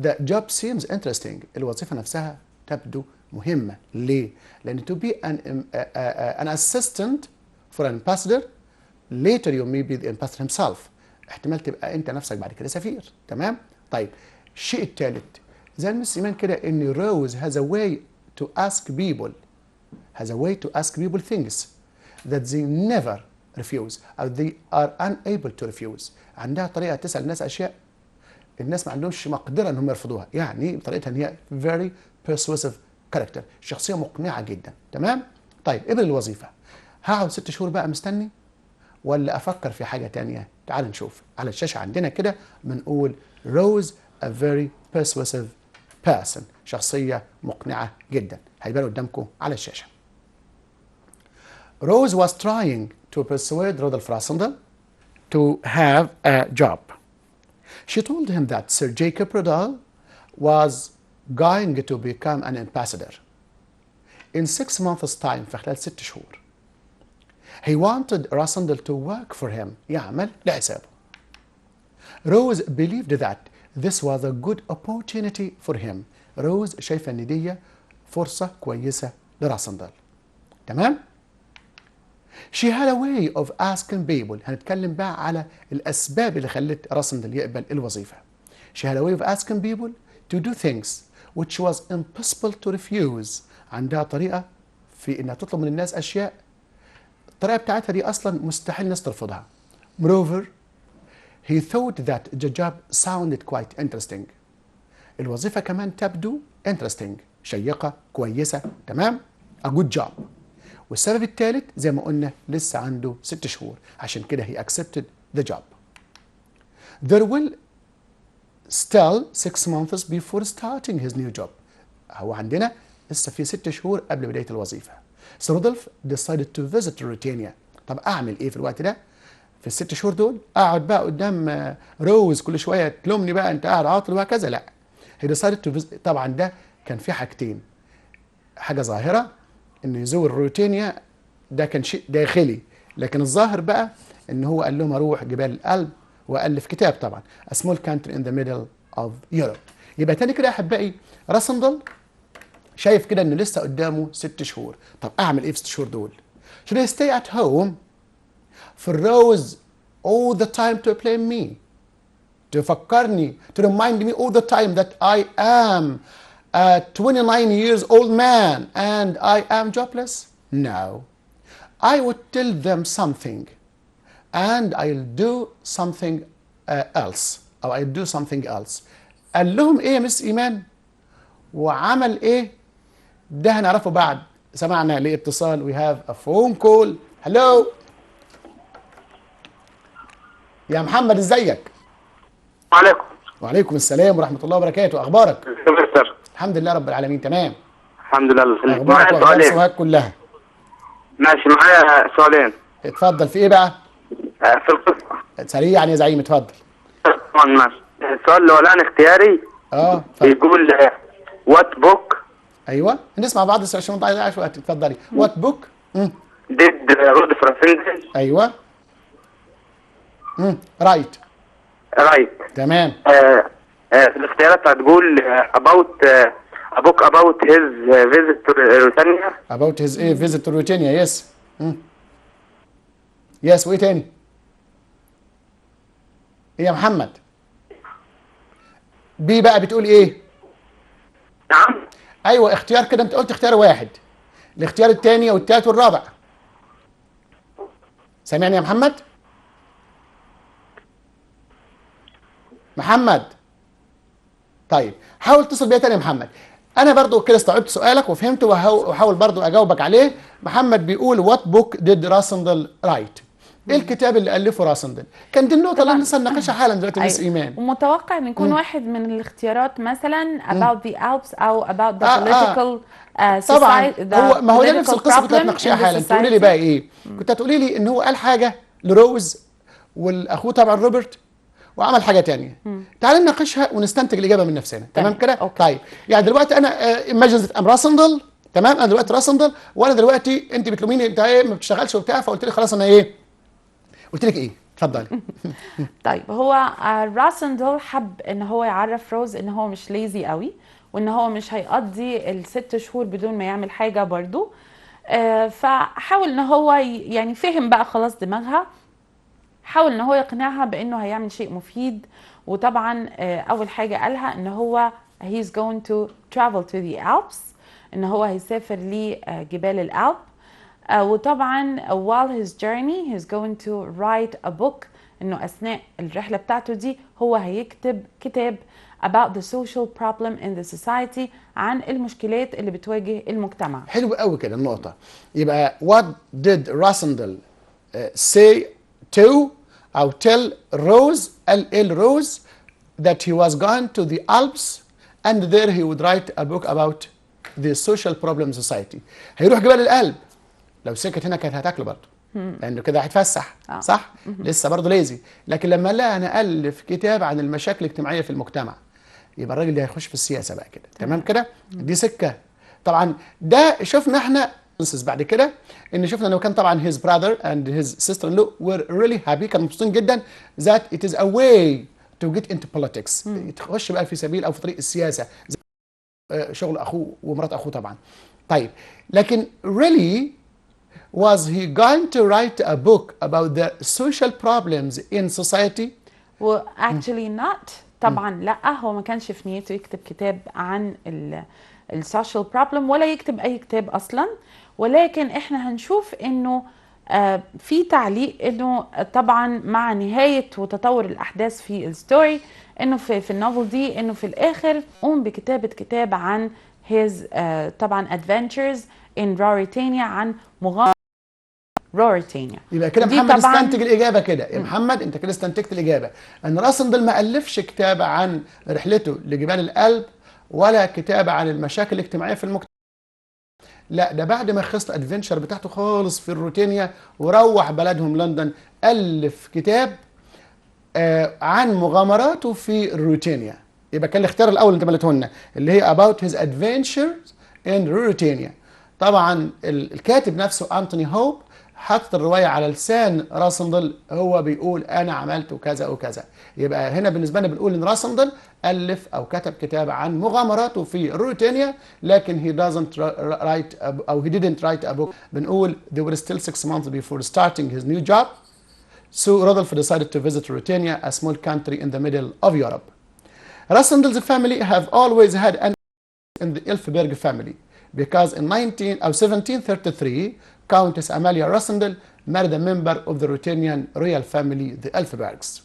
the job seems interesting. الوظيفة نفسها تبدو مهمة. ليه؟ لأن to be an assistant for an ambassador later you may be the ambassador himself. احتمال تبقى أنت نفسك بعد كده سفير. تمام؟ طيب الشيء الثالث زي المس إيمان كده إن روز has a way to ask people things that they never refuse or they are unable to refuse. عندها طريقة تسأل الناس أشياء الناس ما عندهمش مقدرة إنهم يرفضوها. يعني بطريقتها إن هي very persuasive character. شخصية مقنعة جدا. تمام؟ طيب قبل الوظيفة. هقعد 6 شهور بقى مستني ولا أفكر في حاجة تانية؟ تعال نشوف على الشاشة عندنا كده بنقول روز a very persuasive person. شخصية مقنعة جدا. هيبان قدامكم على الشاشة. Rose was trying to persuade Rodolphe Rassendyll to have a job. She told him that Sir Jacob Bardale was going to become an ambassador in 6 months' time. في خلال 6 شهور. He wanted Rassendyll to work for him. يعمل لحسابه. Rose believed that this was a good opportunity for him. Rose شايفة إن دي فرصة كويسة لراسندل. تمام؟ She had a way of asking people. هنتكلم بقى على الأسباب اللي خلت راسندل يقبل الوظيفة. She had a way of asking people to do things which was impossible to refuse. عندها طريقة في إنها تطلب من الناس أشياء الطريقة بتاعتها دي أصلا مستحيل الناس ترفضها. Moreover, he thought that the job sounded quite interesting. الوظيفة كمان تبدو interesting. شيقة كويسة. تمام؟ a good job. والسبب الثالث زي ما قلنا لسه عنده 6 شهور عشان كده he accepted the job. There will still 6 months before starting his new job. هو عندنا لسه في 6 شهور قبل بداية الوظيفة. So Rodolphe decided to visit Ruritania. طب أعمل إيه في الوقت ده؟ في ال6 شهور دول أقعد بقى قدام روز كل شوية تلومني بقى أنت قاعد عاطل وهكذا؟ لا. he decided to visit. طبعا ده كان في حاجتين. حاجة ظاهرة انه يزور روتينيا ده كان شيء داخلي، لكن الظاهر بقى ان هو قال لهم اروح جبال الألب والف كتاب طبعا A Small Country in the Middle of Europe. يبقى تاني كده يا احبائي، راسندل شايف كده انه لسه قدامه 6 شهور. طب اعمل ايه في 6 شهور دول؟ Should I stay at home for Rose all the time to blame me, تفكرني to remind me all the time that I am a 29 years old man and I am jobless? No. I would tell them something and I'll do something else, أو I'll do something else. قال لهم ايه يا مس إيمان؟ وعمل ايه؟ ده هنعرفه بعد. سمعنا لاتصال. We have a phone call. Hello يا محمد، ازيك؟ وعليكم. وعليكم السلام ورحمة الله وبركاته. أخبارك؟ مستر. الحمد لله رب العالمين تمام. الحمد لله. أخبارك وأخبار سوهاج كلها؟ ماشي، معايا سؤالين. اتفضل. في إيه بقى؟ في القصة. سريعا يا زعيم اتفضل. طبعا ماشي. السؤال الأولاني اختياري. بيقول وات بوك. أيوه نسمع بعض عشان ما نضيعش وقت. اتفضلي. وات بوك؟ ديد رود فرانسيس. أيوه. رايت. تمام. في الاختيارات هتقول about a book about his visit to Routania. about his visit to Routania. yes. yes. وايه تاني؟ ايه يا محمد؟ بي بقى بتقول ايه؟ نعم. ايوه اختيار كده، انت قلت اختيار واحد. الاختيار الثاني والثالث والرابع. سامعني يا محمد؟ محمد طيب حاول تتصل بيا تاني يا محمد. انا برضو كده استوعبت سؤالك وفهمته وحاول برضو اجاوبك عليه. محمد بيقول وات بوك ديد راسندل رايت؟ ايه الكتاب اللي الفه راسندل؟ كان دي النقطه اللي لسه نناقشها حالا دلوقتي مس ايمان. ومتوقع ان يكون واحد من الاختيارات مثلا about the Alps او about the political طبعا ما هو ده نفس القصه كنت هتناقشيها حالا. تقولي لي بقى ايه؟ كنت هتقولي لي ان هو قال حاجه لروز والاخوه طبعا روبرت وعمل حاجه ثانيه. تعالى نناقشها ونستنتج الاجابه من نفسنا. تمام كده؟ طيب يعني دلوقتي انا ايماجنز ام راسندل. تمام. انا دلوقتي راسندل وانا دلوقتي انت بتلوميني انت ايه ما بتشتغلش وبتاع، فقلت لي خلاص انا ايه؟ قلت لك ايه؟ اتفضلي. طيب هو راسندل حب ان هو يعرف روز ان هو مش ليزي قوي وان هو مش هيقضي ال6 شهور بدون ما يعمل حاجه برضو. فحاول ان هو يعني فهم بقى خلاص دماغها، حاول ان هو يقنعها بانه هيعمل شيء مفيد. وطبعا اول حاجه قالها ان هو he's going to travel to the Alps، ان هو هيسافر لجبال الألب. وطبعا while his journey he's going to write a book، انه اثناء الرحله بتاعته دي هو هيكتب كتاب about the social problem in the society، عن المشكلات اللي بتواجه المجتمع. حلو قوي كده النقطه. يبقى what did Rasandel say to أو tell Rose Rose that he was going to the Alps and there he would write a book about the social problem society. هيروح جبال الألب. لو سكت هنا كانت هتاكله برضه لأنه كده هيتفسح. صح؟ لسه برضه ليزي. لكن لما لا أنا ألف كتاب عن المشاكل الاجتماعية في المجتمع يبقى الراجل ده هيخش في السياسة بقى كده. تمام كده؟ دي سكة. طبعا ده شفنا احنا بعد كده ان شفنا انه كان طبعا his brother and his sister-in-law were really happy، كانوا مبسوطين جدا that it is a way to get into politics، تخش بقى في سبيل او في طريق السياسه زي شغل اخوه ومرات اخوه طبعا. طيب لكن really was he going to write a book about the social problems in society؟ actually not. طبعا لا، هو ما كانش في نيته يكتب كتاب عن السوشيال بروبلم ولا يكتب اي كتاب اصلا. ولكن احنا هنشوف انه في تعليق انه طبعا مع نهايه وتطور الاحداث في الستوري انه في النوفل دي انه في الاخر قوم بكتابه كتاب عن his طبعا adventures in Ruritania، عن مغامره روريتانيا. يبقى كده محمد استنتج الاجابه كده. يا محمد انت كده استنتجت الاجابه ان راسندل ما الفش كتاب عن رحلته لجبال الألب ولا كتاب عن المشاكل الاجتماعيه في المجتمع. لا، ده بعد ما خلص الادفنشر بتاعته خالص في الروتينيا وروح بلدهم لندن الف كتاب عن مغامراته في الروتينيا. يبقى كان الاختيار الاول اللي انت مليته لنا اللي هي about his adventures in روتينيا. طبعا الكاتب نفسه انتوني هوب حط الرواية على لسان راسندل، هو بيقول أنا عملت كذا وكذا. يبقى هنا بالنسبة لنا بنقول إن راسندل ألف أو كتب كتاب عن مغامراته في روتينيا، لكن he doesn't write أو he didn't write a book. بنقول they were still 6 months before starting his new job. So Rodolph decided to visit Ruritania, a small country in the middle of Europe. Rasendel's family have always had an in the Elfberg family because in 1733 Countess Amalia Rasendel married a member of the Ruritanian royal family, the Elfbergs.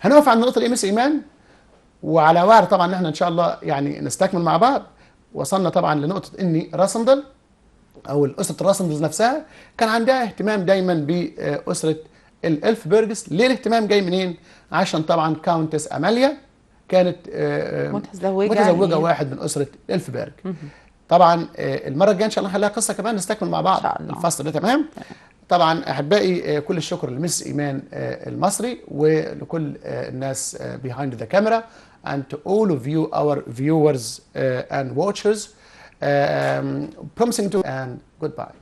هنقف عند النقطة دي مس إيمان، وعلى وعد طبعا احنا ان شاء الله يعني نستكمل مع بعض. وصلنا طبعا لنقطة ان راسندل او أسرة راسندل نفسها كان عندها اهتمام دايما بأسرة الإلفبرجز. ليه الاهتمام جاي منين؟ عشان طبعا كاونتس أماليا كانت متزوجة واحد من أسرة الإلفبرج. طبعا المرة الجاية ان شاء الله هنلاقي قصة كمان نستكمل مع بعض الفصل ده. تمام. طبعا احبائي كل الشكر لمس إيمان المصري ولكل الناس behind the camera and to all of you our viewers and watchers, promising to and goodbye.